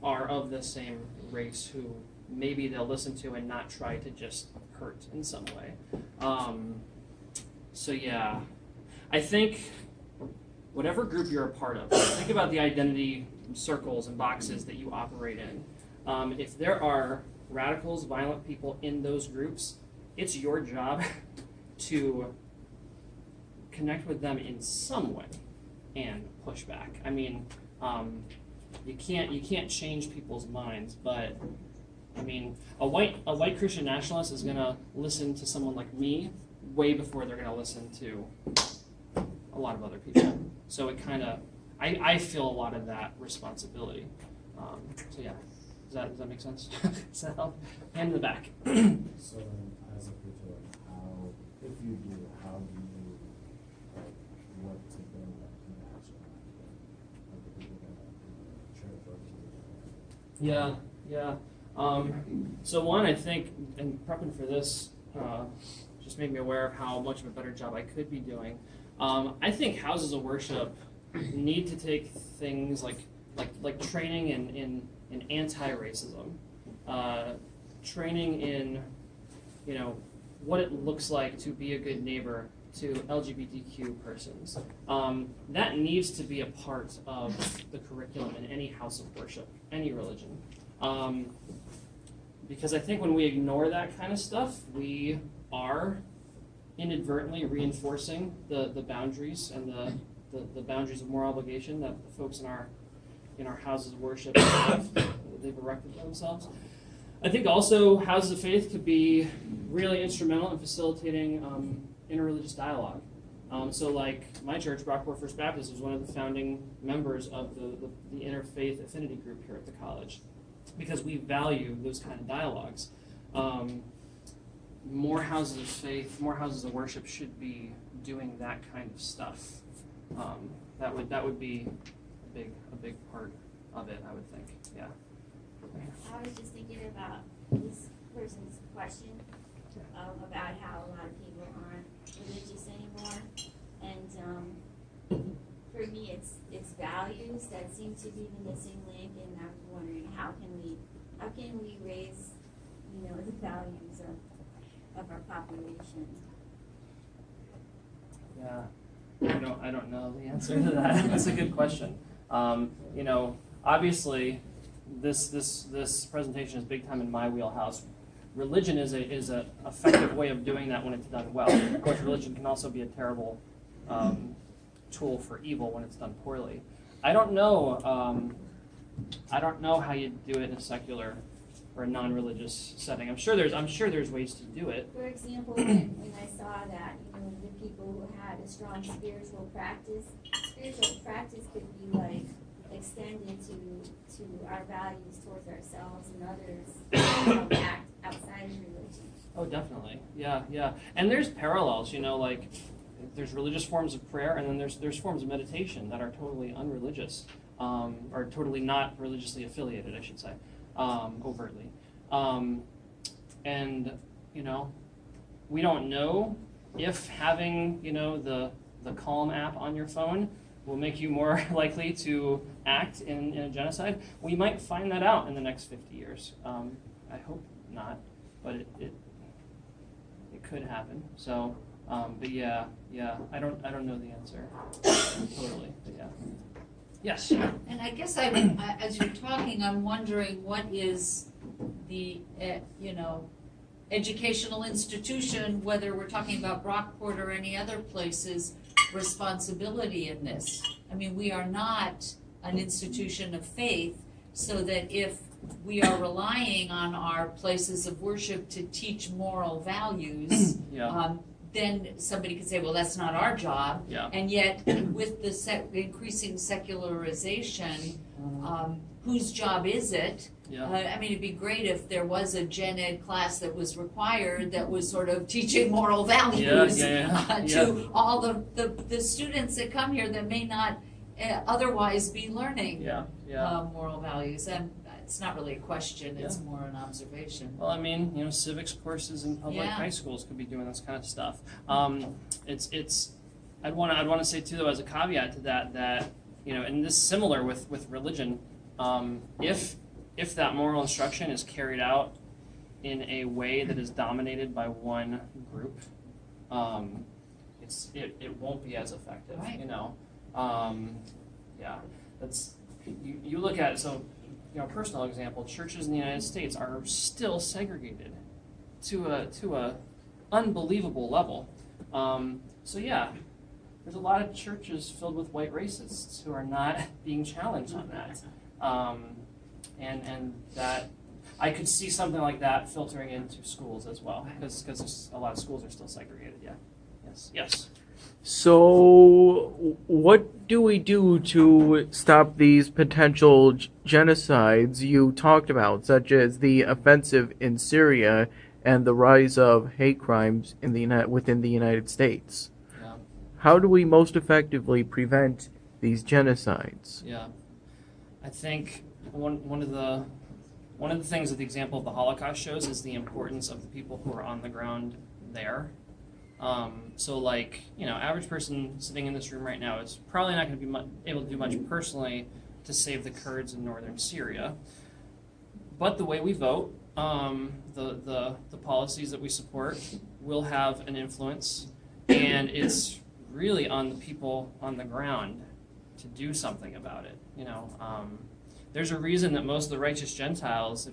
are of the same race, who maybe they'll listen to and not try to just hurt in some way. So yeah, I think whatever group you're a part of, think about the identity circles and boxes that you operate in. If there are radicals, violent people in those groups, it's your job to connect with them in some way and push back. I mean, you can't change people's minds, but I mean, a white Christian nationalist is gonna listen to someone like me way before they're gonna listen to a lot of other people. So it kind of, I feel a lot of that responsibility. So yeah. Does that make sense? Does that help? Hand in the back. So then, as a preacher, how, if you do, how do you, work to build that connection with the people that church or Yeah. So one, I think, and prepping for this, just made me aware of how much of a better job I could be doing. I think houses of worship need to take things like training in anti-racism, training in, what it looks like to be a good neighbor to LGBTQ persons. That needs to be a part of the curriculum in any house of worship, any religion. Because I think when we ignore that kind of stuff, we are inadvertently reinforcing the boundaries and the boundaries of moral obligation that the folks in our houses of worship have, that they've erected for themselves. I think also houses of faith could be really instrumental in facilitating interreligious dialogue. So like my church, Brockport First Baptist, was one of the founding members of the interfaith affinity group here at the college, because we value those kind of dialogues. More houses of faith, more houses of worship should be doing that kind of stuff. That would be a big part of it, I would think. Yeah. I was just thinking about this person's question about how a lot of people aren't religious anymore, and for me, it's values that seem to be the missing link, and I'm wondering how can we raise the values of our population. Yeah, I don't know the answer to that. That's a good question. Obviously, this presentation is big time in my wheelhouse. Religion is a effective way of doing that when it's done well. Of course, religion can also be a terrible tool for evil when it's done poorly. I don't know how you do it in a secular or a non-religious setting. I'm sure there's ways to do it. For example, when I saw that the people who had a strong spiritual practice could be like extended to our values towards ourselves and others, act outside of religion. Oh, definitely. Yeah. And there's parallels, like there's religious forms of prayer, and then there's forms of meditation that are totally unreligious, or totally not religiously affiliated, I should say, overtly. And we don't know if having the Calm app on your phone will make you more likely to act in a genocide. We might find that out in the next 50 years. I hope not, but it could happen. So, but yeah, I don't know the answer totally. But yeah. Yes. And I guess as you're talking, I'm wondering what is the, educational institution, whether we're talking about Brockport or any other places, responsibility in this. I mean, we are not an institution of faith, so that if we are relying on our places of worship to teach moral values, Yeah. then somebody could say, well, that's not our job. Yeah. And yet, with the increasing secularization, whose job is it? Yeah. I mean, it'd be great if there was a gen ed class that was required that was sort of teaching moral values to all the students that come here that may not otherwise be learning moral values. And it's not really a question, it's more an observation. Well, I mean, civics courses in public high schools could be doing this kind of stuff. I'd want to say too, though, as a caveat to that and this is similar with religion, if that moral instruction is carried out in a way that is dominated by one group, it won't be as effective. Right. That's you look at it. So, personal example: churches in the United States are still segregated to a unbelievable level. So yeah, there's a lot of churches filled with white racists who are not being challenged on that. And that I could see something like that filtering into schools as well, because a lot of schools are still segregated. Yeah. Yes. So, what do we do to stop these potential genocides you talked about, such as the offensive in Syria and the rise of hate crimes within the United States? Yeah. How do we most effectively prevent these genocides? Yeah. I think one of the things that the example of the Holocaust shows is the importance of the people who are on the ground there. So average person sitting in this room right now is probably not going to be able to do much personally to save the Kurds in northern Syria. But the way we vote, the policies that we support will have an influence, and it's really on the people on the ground to do something about it. There's a reason that most of the righteous Gentiles,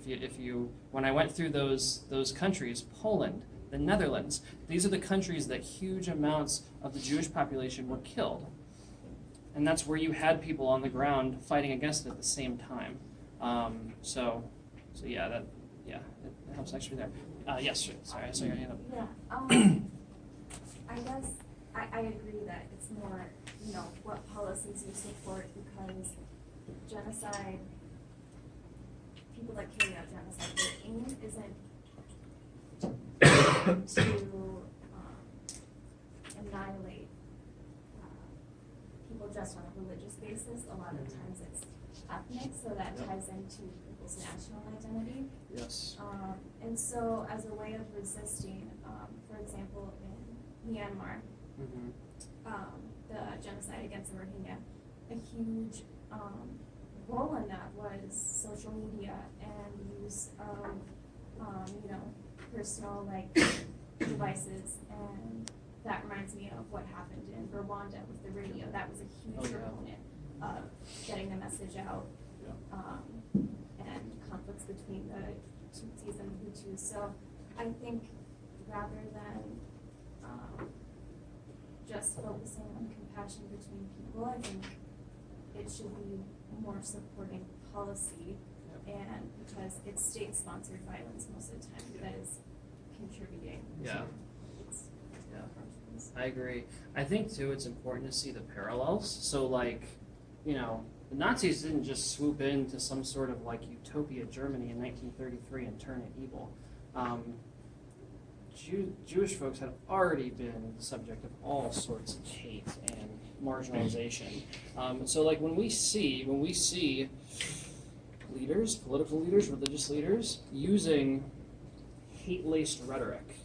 when I went through those countries, Poland, the Netherlands, these are the countries that huge amounts of the Jewish population were killed. And that's where you had people on the ground fighting against it at the same time. It helps actually there. Yes, sorry, I saw your hand up. Yeah, I guess I agree that it's more, what policies you support, because genocide, people that carry out genocide, their aim isn't to annihilate people just on a religious basis. A lot of times it's ethnic, so that ties into people's national identity. Yes. And so as a way of resisting, for example, in Myanmar, the genocide against the Rohingya, a huge role in that was social media and use of, personal devices, and that reminds me of what happened in Rwanda with the radio. That was a huge proponent of getting the message out, and conflicts between the Tutsis and the Hutus. So I think rather than just focusing on compassion between people, I think it should be more supporting policy, and because it's state-sponsored violence most of the time that is contributing to these problems. I agree. I think too it's important to see the parallels. So the Nazis didn't just swoop into some sort of utopia Germany in 1933 and turn it evil. Jewish folks had already been the subject of all sorts of hate and marginalization. So like when we see leaders, political leaders, religious leaders, using hate-laced rhetoric,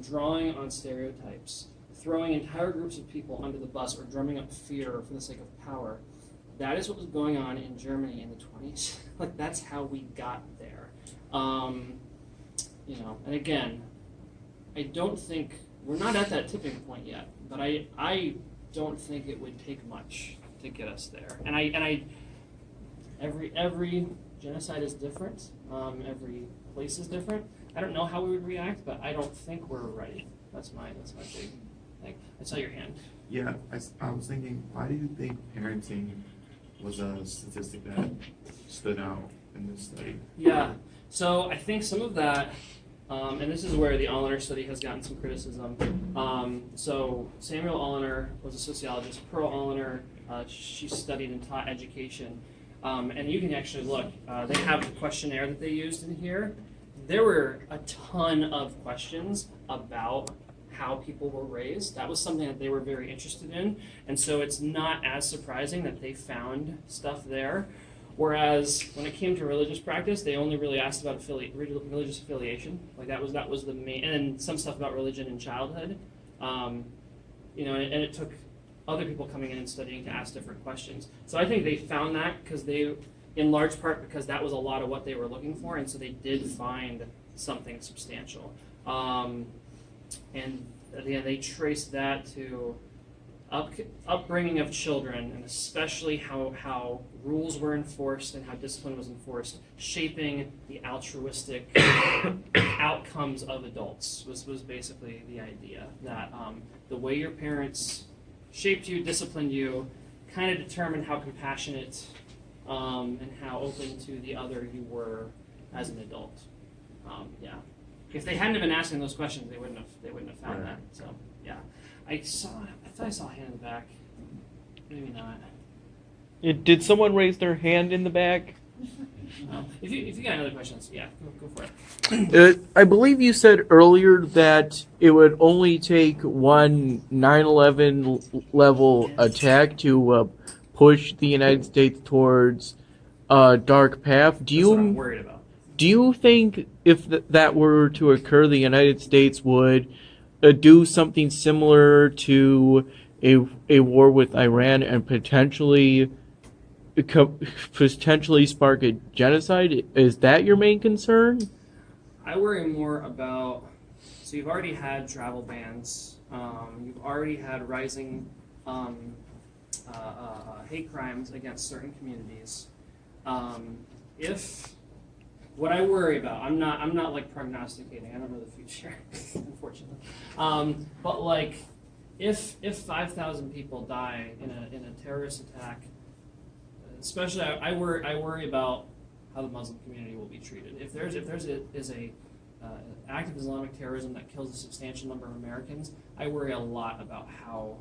drawing on stereotypes, throwing entire groups of people under the bus, or drumming up fear for the sake of power, that is what was going on in Germany in the 20s. Like, that's how we got there. And again, I don't think, we're not at that tipping point yet, but I don't think it would take much to get us there. Every genocide is different. Every place is different. I don't know how we would react, but I don't think we're ready. That's my big thing. I saw your hand. Yeah, I was thinking, why do you think parenting was a statistic that stood out in this study? Yeah, so I think some of that, and this is where the Alliner study has gotten some criticism. So Samuel Alliner was a sociologist. Pearl Alliner, she studied and taught education. And you can actually look, they have the questionnaire that they used in here. There were a ton of questions about how people were raised. That was something that they were very interested in. And so it's not as surprising that they found stuff there. Whereas when it came to religious practice, they only really asked about religious affiliation. Like that was the main, and some stuff about religion in childhood. And it took other people coming in and studying to ask different questions. So I think they found that in large part because that was a lot of what they were looking for, and so they did find something substantial. And they traced that to upbringing of children, and especially how rules were enforced and how discipline was enforced, shaping the altruistic outcomes of adults was basically the idea that the way your parents shaped you, disciplined you, kind of determined how compassionate and how open to the other you were as an adult. If they hadn't been asking those questions, they wouldn't have found that. So yeah, I thought I saw a hand in the back. Maybe not. Did someone raise their hand in the back? No. If you got any other questions, yeah, go for it. I believe you said earlier that it would only take one 9/11 level attack to push the United States towards a dark path. That's what I'm worried about. Do you think if that were to occur, the United States would do something similar to a war with Iran and potentially spark a genocide? Is that your main concern? I worry more about, so you've already had travel bans, you've already had rising hate crimes against certain communities. What I worry about, I'm not like prognosticating, I don't know the future, unfortunately. But like, if 5,000 people die in a terrorist attack, especially I worry about how the Muslim community will be treated. If there's a act of Islamic terrorism that kills a substantial number of Americans, I worry a lot about how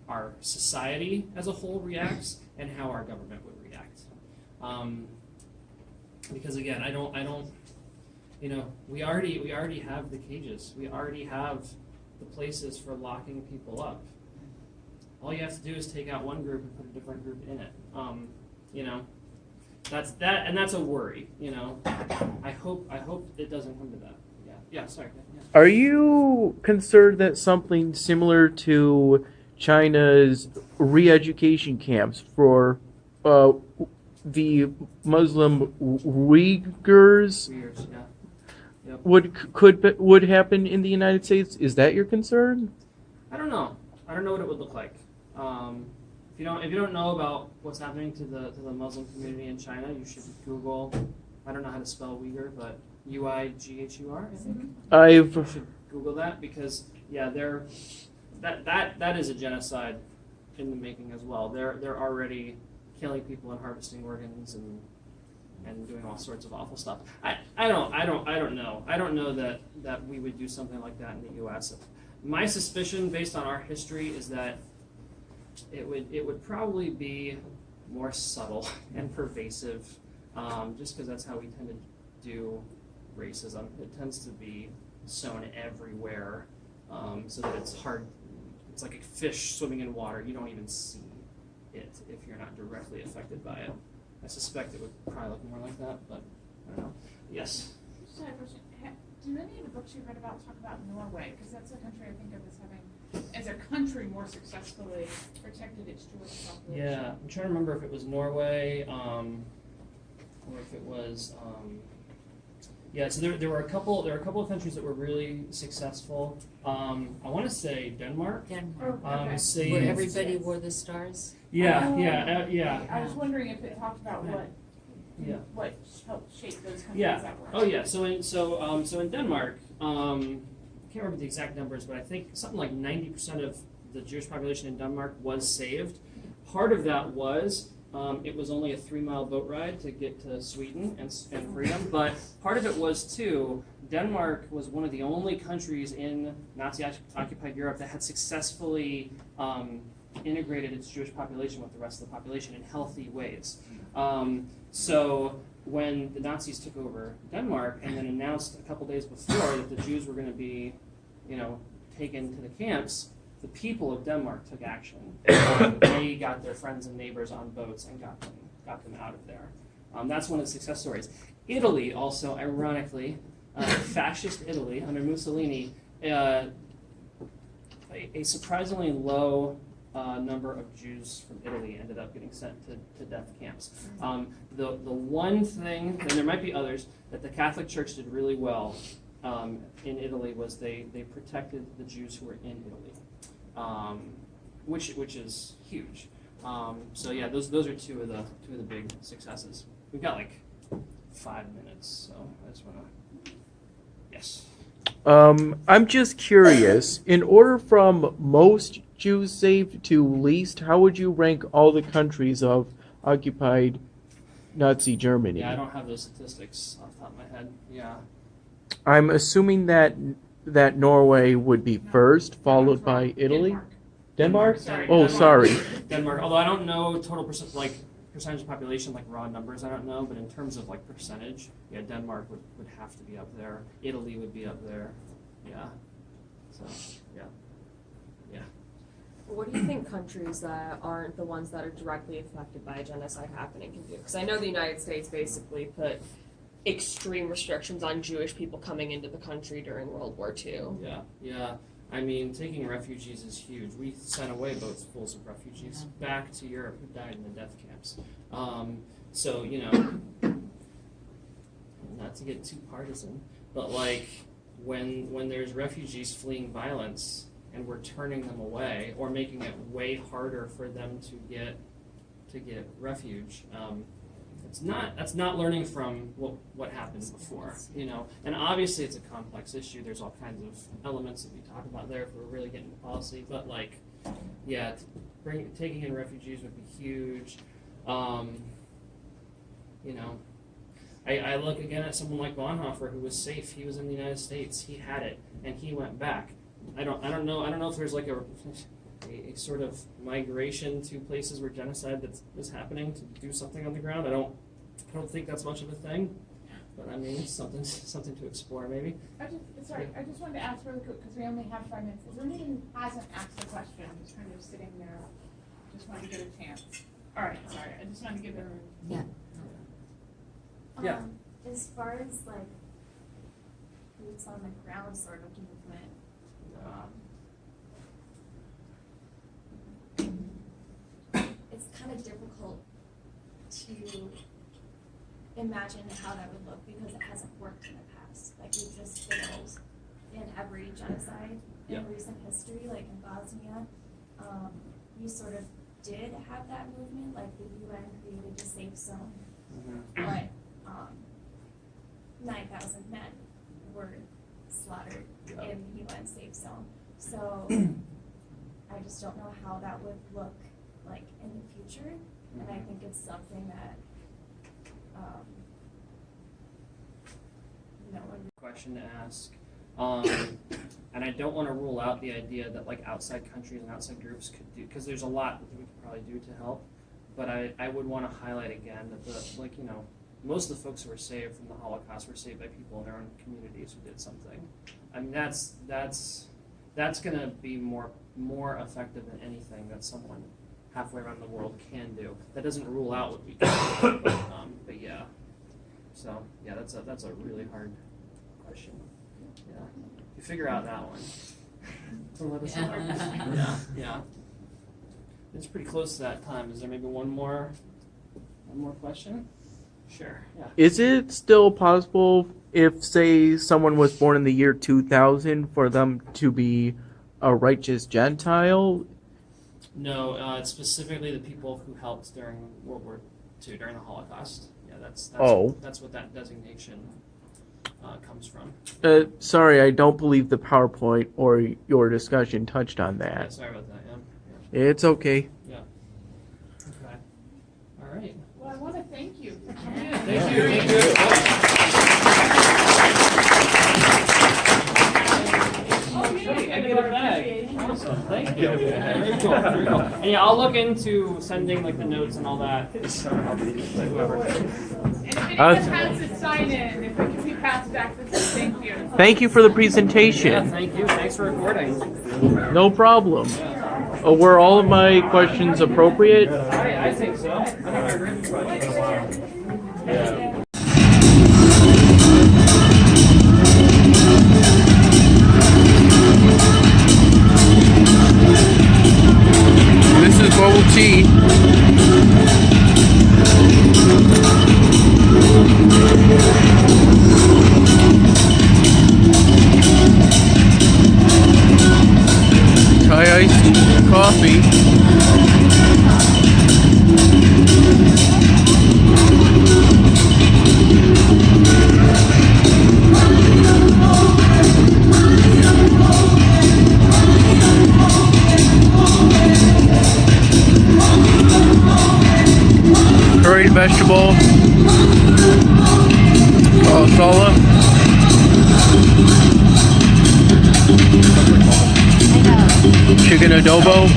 our society as a whole reacts and how our government would react. Because again, I don't, we already have the cages. We already have the places for locking people up. All you have to do is take out one group and put a different group in it. That's that, and that's a worry. I hope it doesn't come to that. Yeah. Sorry. Yeah. Are you concerned that something similar to China's re-education camps for the Muslim Uyghurs Yeah. would happen in the United States? Is that your concern? I don't know what it would look like. If you don't know about what's happening to the Muslim community in China, you should Google. I don't know how to spell Uyghur, but Uighur, I think. You should Google that because that is a genocide in the making as well. They're already killing people and harvesting organs and doing all sorts of awful stuff. I don't know. I don't know that we would do something like that in the U.S. My suspicion, based on our history, is that it would probably be more subtle and pervasive, just because that's how we tend to do racism. It tends to be sewn everywhere, so that it's hard. It's like a fish swimming in water. You don't even see it if you're not directly affected by it. I suspect it would probably look more like that, but I don't know. Yes. Just had a question. Do any of the books you read about talk about Norway? Because that's a country I think of as having, as a country, more successfully protected its Jewish population. Yeah, I'm trying to remember if it was Norway, or if it was. Yeah, so there were a couple of countries that were really successful. I want to say Denmark. Denmark, Okay. Saved- where everybody wore the stars. Yeah, Oh, yeah. I was wondering if it talked about Yeah. what helped shape those countries Yeah. that were. Oh yeah. So in Denmark, I can't remember the exact numbers, but I think something like 90% of the Jewish population in Denmark was saved. Part of that was it was only a 3-mile boat ride to get to Sweden and freedom, but part of it was too, Denmark was one of the only countries in Nazi-occupied Europe that had successfully integrated its Jewish population with the rest of the population in healthy ways. So when the Nazis took over Denmark and then announced a couple days before that the Jews were going to be, taken to the camps, the people of Denmark took action. They got their friends and neighbors on boats and got them out of there. That's one of the success stories. Italy also, ironically, fascist Italy under Mussolini, a surprisingly low number of Jews from Italy ended up getting sent to death camps. The one thing, and there might be others, that the Catholic Church did really well in Italy was they protected the Jews who were in Italy, which is huge. So yeah, those are two of the big successes. We've got like 5 minutes, so I just want to. Yes. I'm just curious. In order from most Jews saved to least, how would you rank all the countries of occupied Nazi Germany? Yeah, I don't have those statistics off the top of my head. Yeah. I'm assuming that Norway would be first, followed by Italy. Denmark. Denmark? Sorry, Oh, Denmark. sorry. Denmark, although I don't know total percentage of population, like raw numbers, I don't know, but in terms of like percentage, yeah, Denmark would have to be up there. Italy would be up there. Yeah. So, yeah. Yeah. What do you think countries that aren't the ones that are directly affected by a genocide happening can do? Because I know the United States basically put extreme restrictions on Jewish people coming into the country during World War II. Yeah. I mean, taking refugees is huge. We sent away boats full of refugees back to Europe who died in the death camps. So, not to get too partisan, but like when there's refugees fleeing violence and we're turning them away or making it way harder for them to get refuge, that's not learning from what happened before, And obviously it's a complex issue. There's all kinds of elements that we talk about there if we're really getting into policy. But taking in refugees would be huge. I look again at someone like Bonhoeffer, who was safe. He was in the United States. He had it, and he went back. I don't know if there's like a sort of migration to places where genocide is happening to do something on the ground. I don't think that's much of a thing, but I mean it's something to explore maybe. I just wanted to ask really quick because we only have 5 minutes. Is there anyone who hasn't asked a question? Just kind of sitting there, just wanted to get a chance. All right, sorry. I just wanted to give everyone. Yeah. Yeah. As far as like boots on the ground sort of movement, it's kind of difficult to imagine how that would look because it hasn't worked in the past. Like we just failed in every genocide in recent history, like in Bosnia. We sort of did have that movement, like the UN created a safe zone, but 9,000 men were slaughtered in the UN safe zone. So I just don't know how that would look like in the future, and I think it's something that Question to ask. And I don't want to rule out the idea that like outside countries and outside groups could do, because there's a lot that we could probably do to help. But I would want to highlight again that most of the folks who were saved from the Holocaust were saved by people in their own communities who did something. I mean, that's going to be more effective than anything that someone halfway around the world can do. That doesn't rule out what we can do, but yeah. So yeah, that's a really hard question. Yeah, if you figure out that one, don't let us know. Yeah. It's pretty close to that time. Is there maybe one more question? Sure. Yeah. Is it still possible if, say, someone was born in the year 2000 for them to be a righteous Gentile? No, it's specifically the people who helped during World War II, during the Holocaust. Yeah, that's what that designation comes from. Sorry, I don't believe the PowerPoint or your discussion touched on Yeah, that. sorry about that. It's okay. Yeah. Okay. All right. Well, I want to thank you for coming in. Thank you. Thank you. Oh, yay, I get a bag. Awesome. Thank you. Very cool. Very cool. And yeah, I'll look into sending like the notes and all that. Whoever. And if anyone has to sign in, if it can be passed back, thank you. Thank you for the Yeah, presentation. thank you. Thanks for recording. No problem. Were all of my questions appropriate? I think so. I think I agree with you. This is bubble tea. Thai iced coffee. Curried vegetable. Sala. Chicken adobo.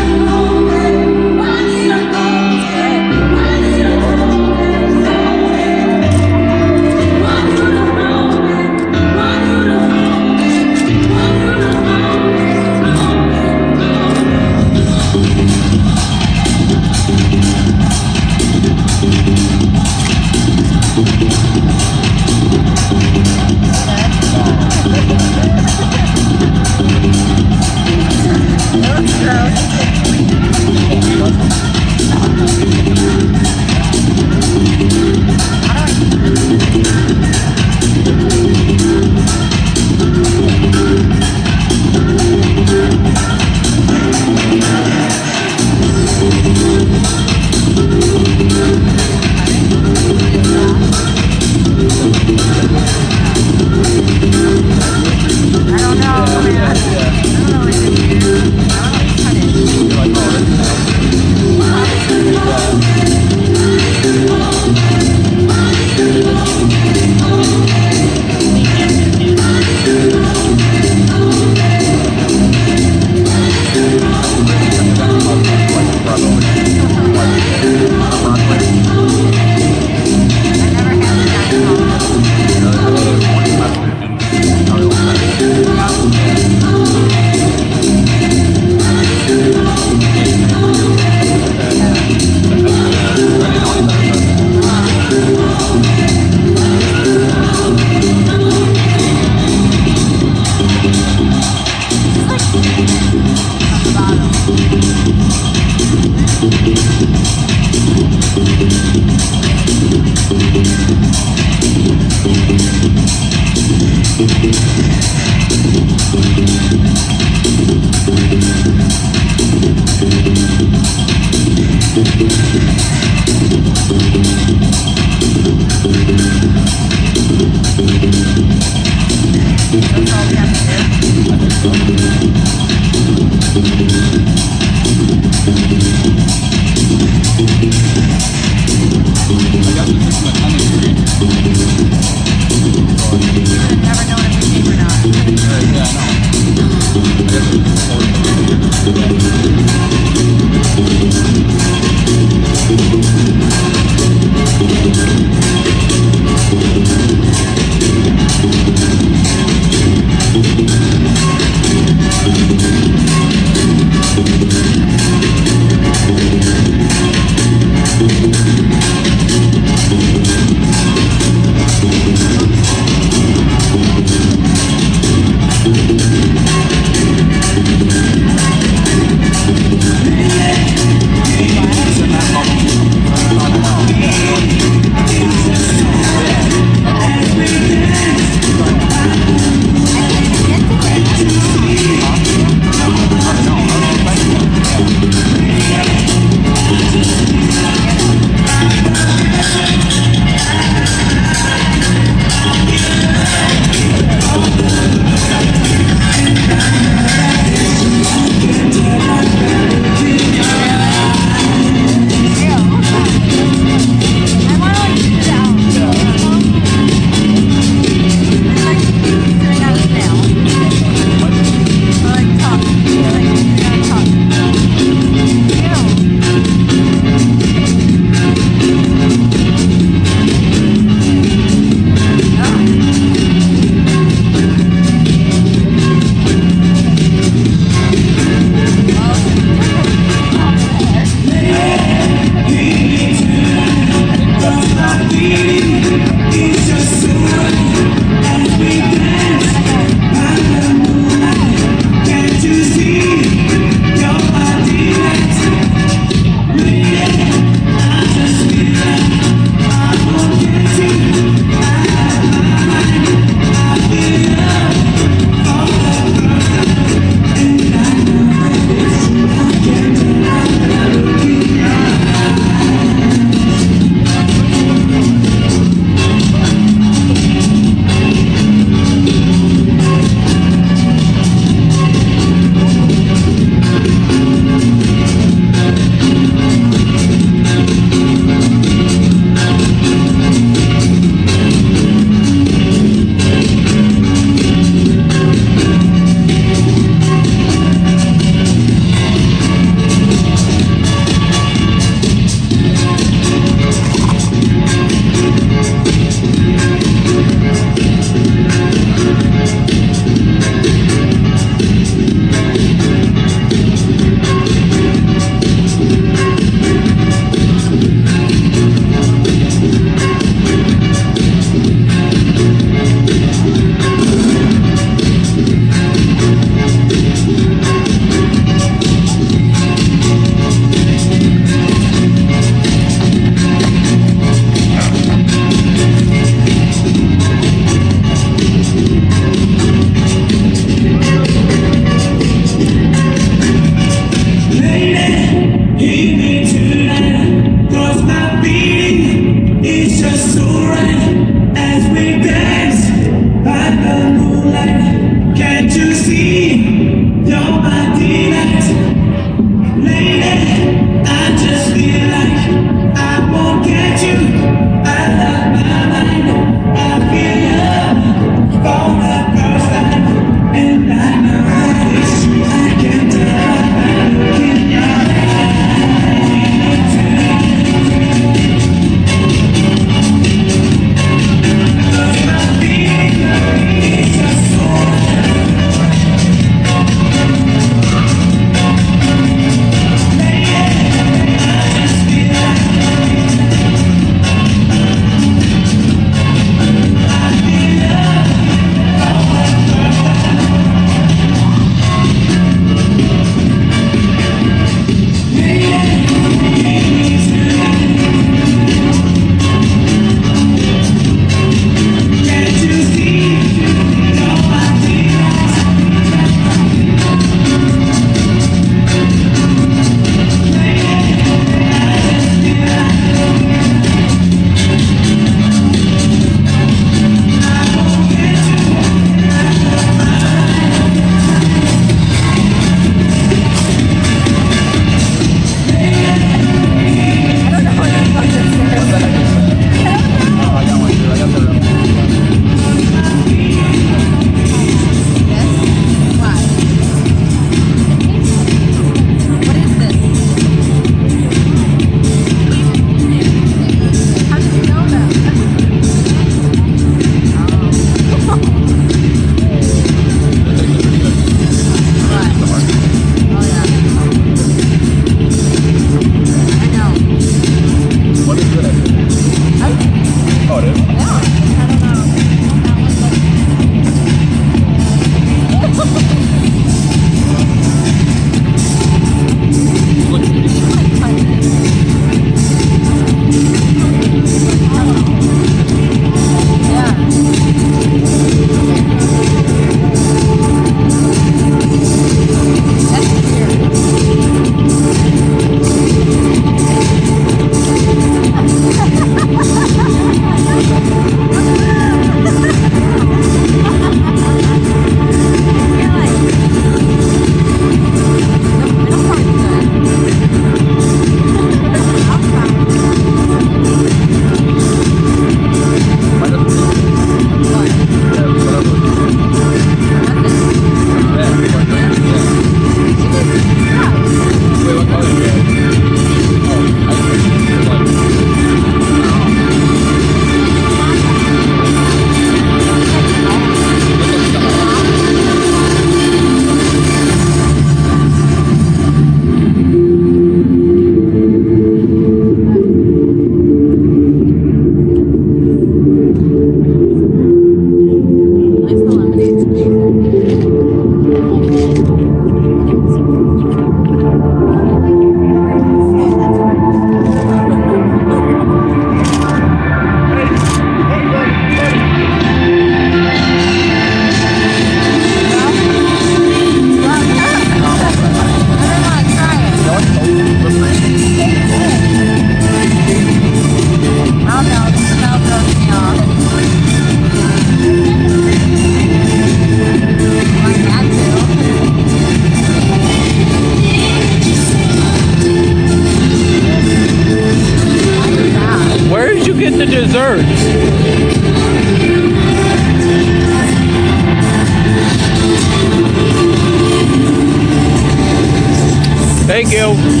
Thank you.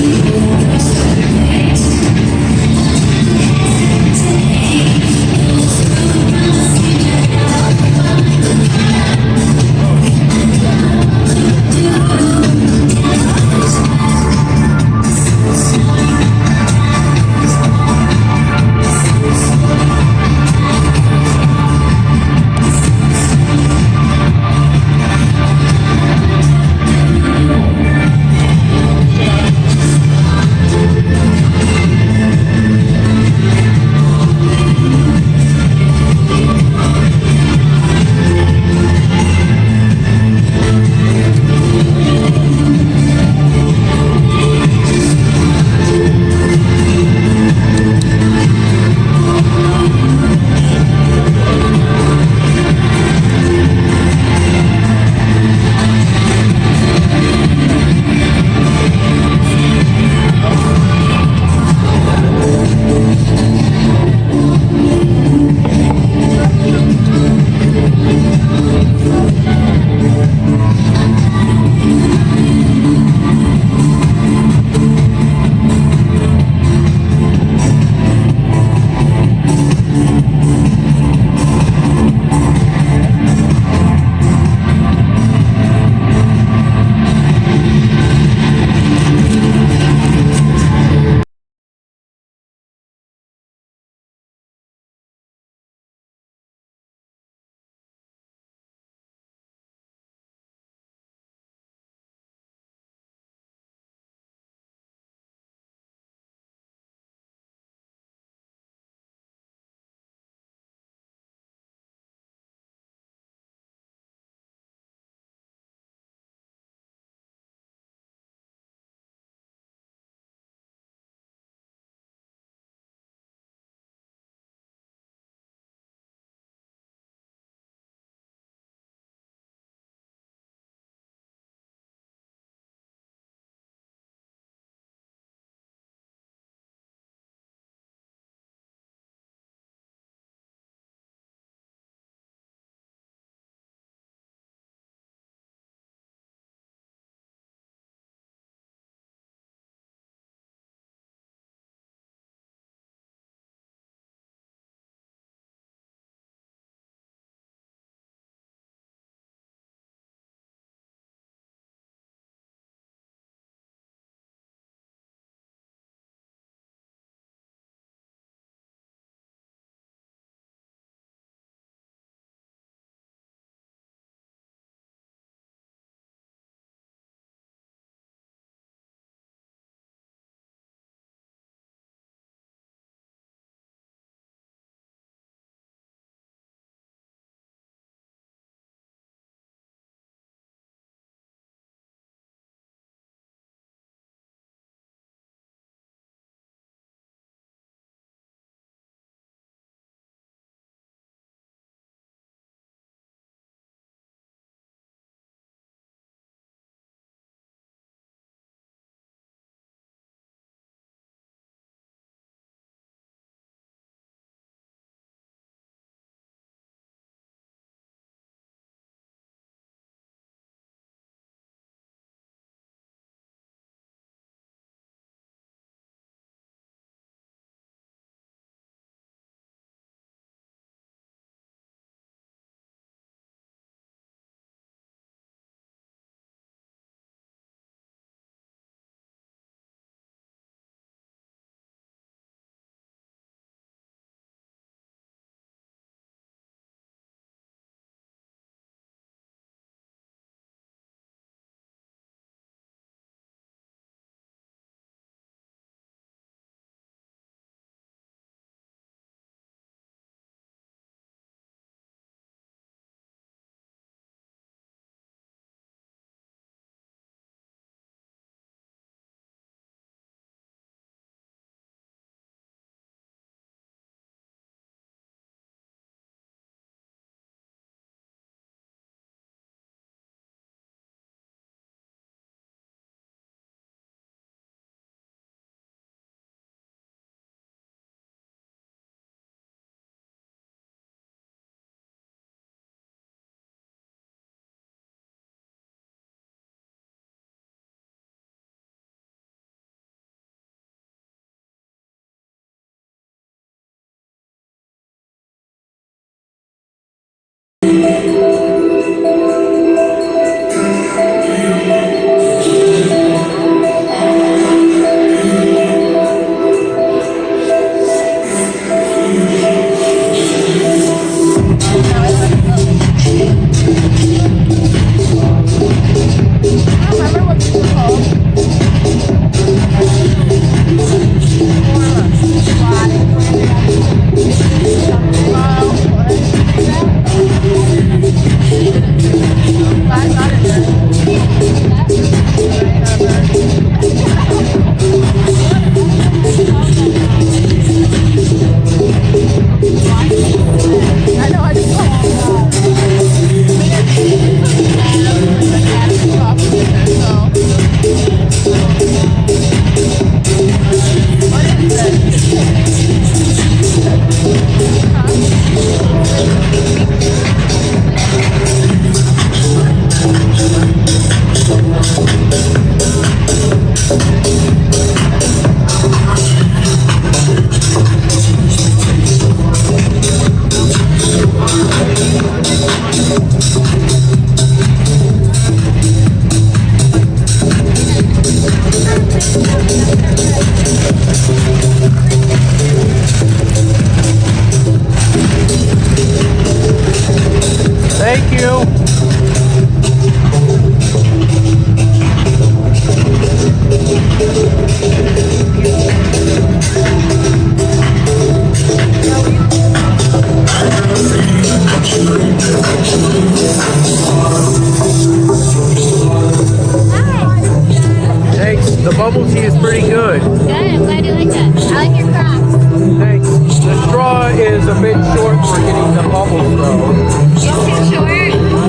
bubble tea is pretty good. Good, I'm glad you like that. I like your Crocs. Thanks. The straw is a bit short for getting the bubbles though. It's too short?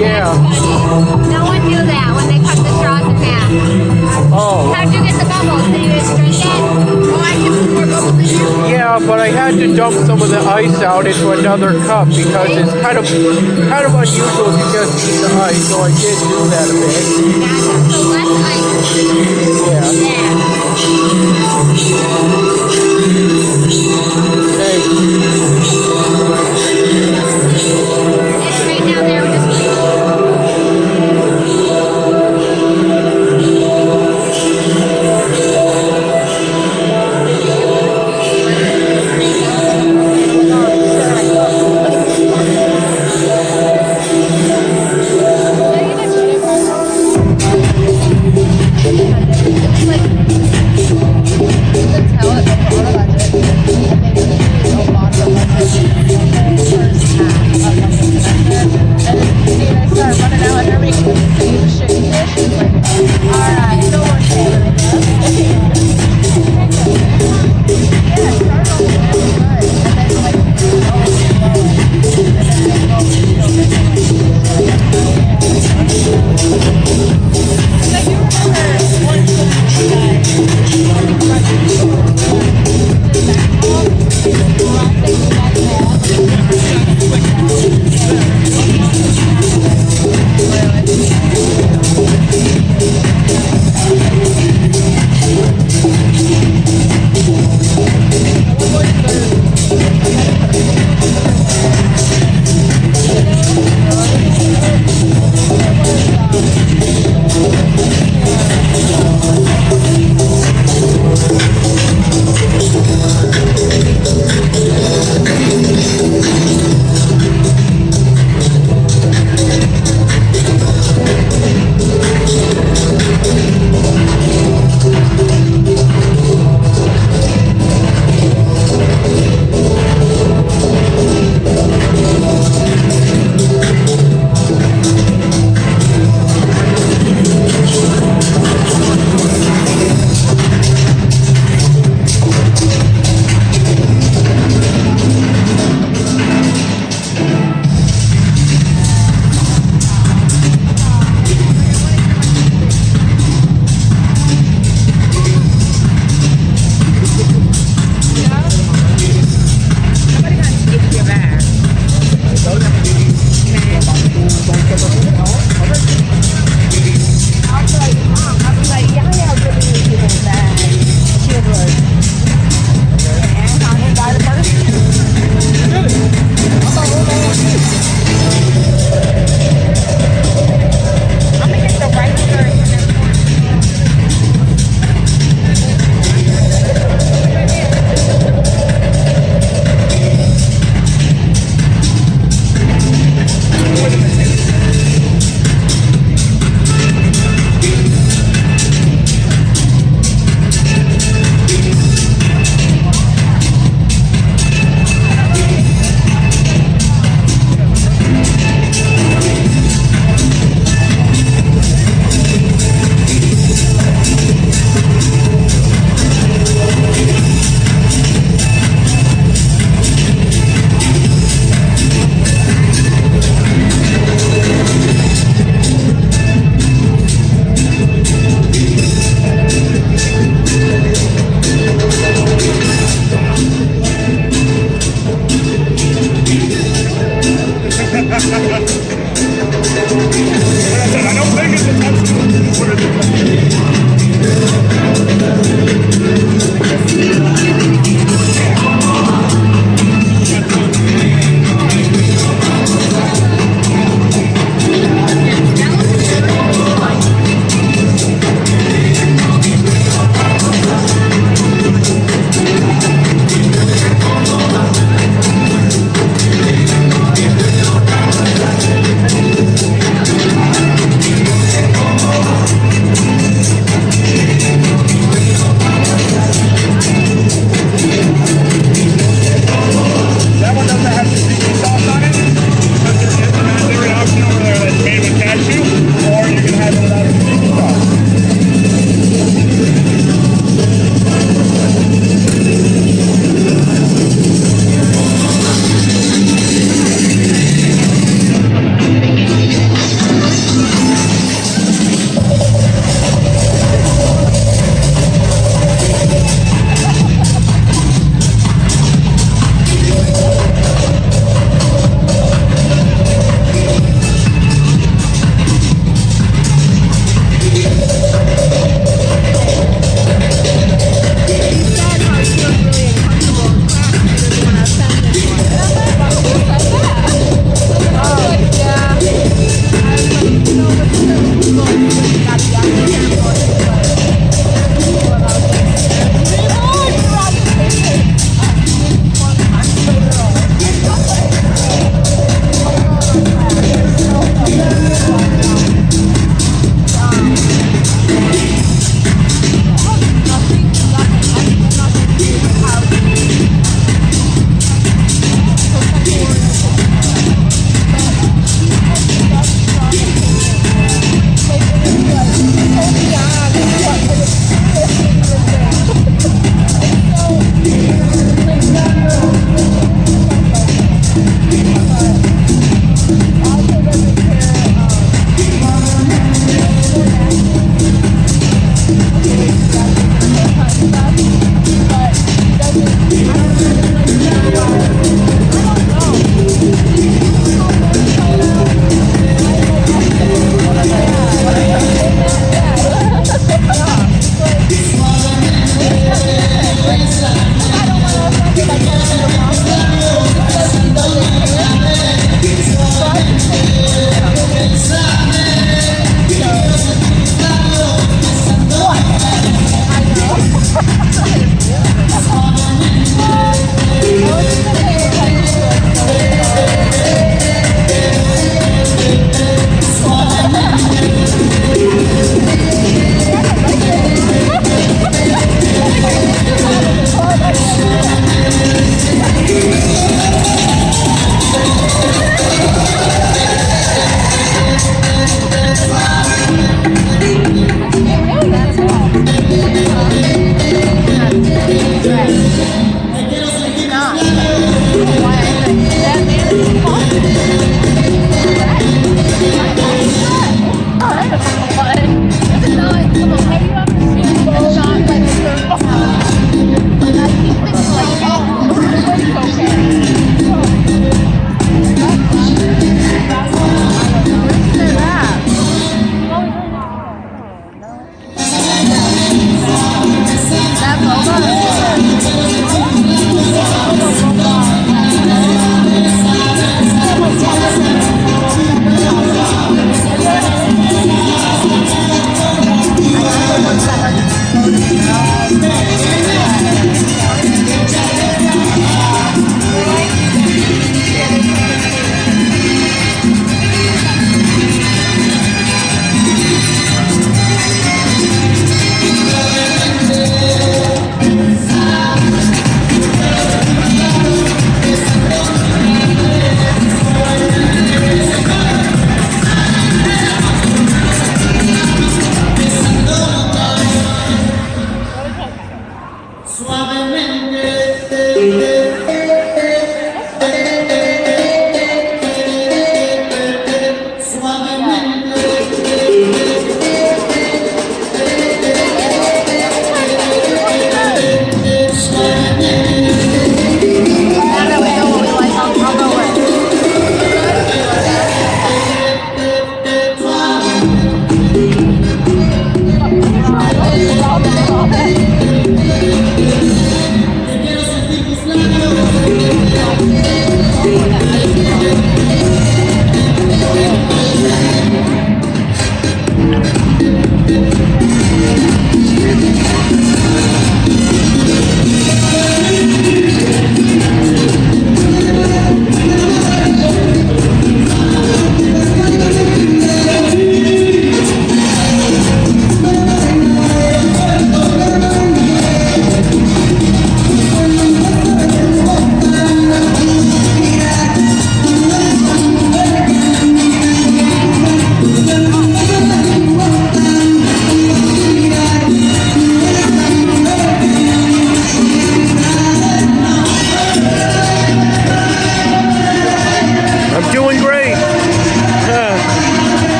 Yeah. That's funny. No one knew that when they cut the straws in half. Oh. How'd you get the bubbles? Did you just drink it? Oh, I can put more bubbles in here. Yeah, but I had to dump some of the ice out into another cup because it's kind of unusual to just eat the ice, so I did do that a bit. Gotcha. So less ice. Yeah. Yeah. Thanks. It's right down there with this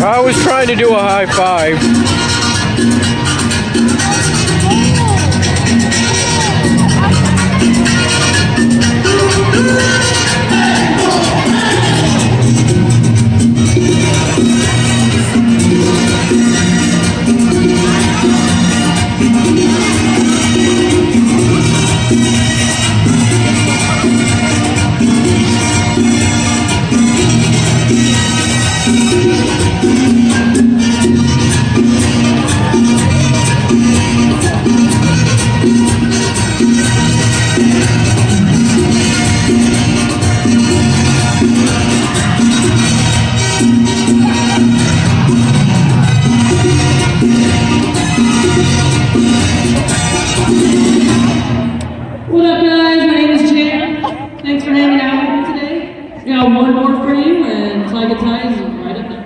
I was trying to do a high five. What up, guys? My name is Jan. Thanks for hanging out with me today. Got one more for you, and Tiger Ties is right up there.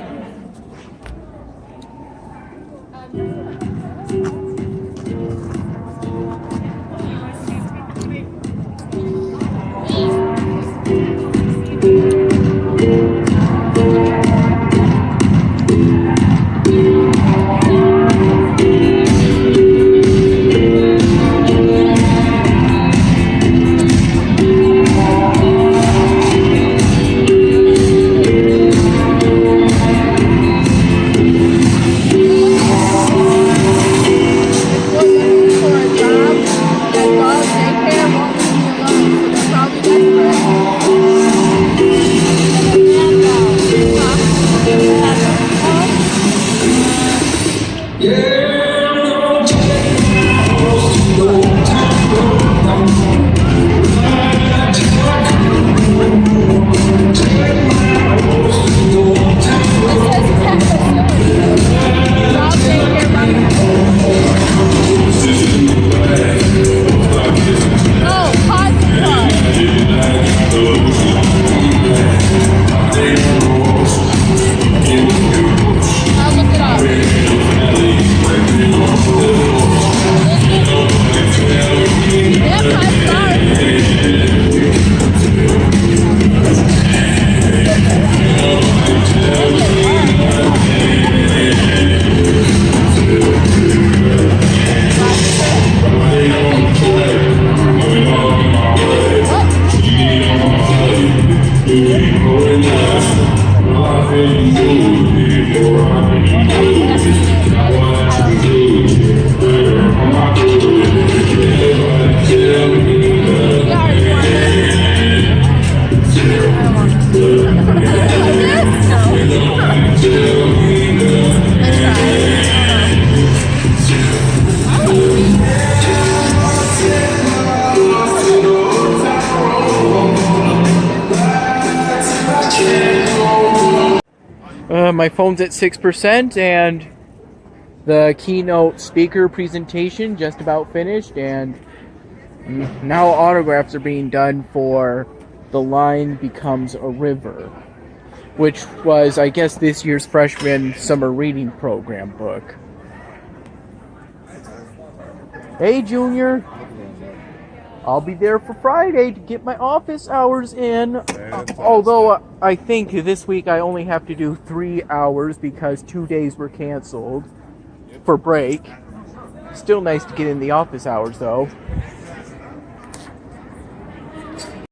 My phone's at 6%, and the keynote speaker presentation just about finished, and now autographs are being done for The Line Becomes a River, which was, I guess, this year's freshman summer reading program book. Hey, Junior. I'll be there for Friday to get my office hours in. Although I think this week I only have to do 3 hours because 2 days were canceled for break. Still nice to get in the office hours, though.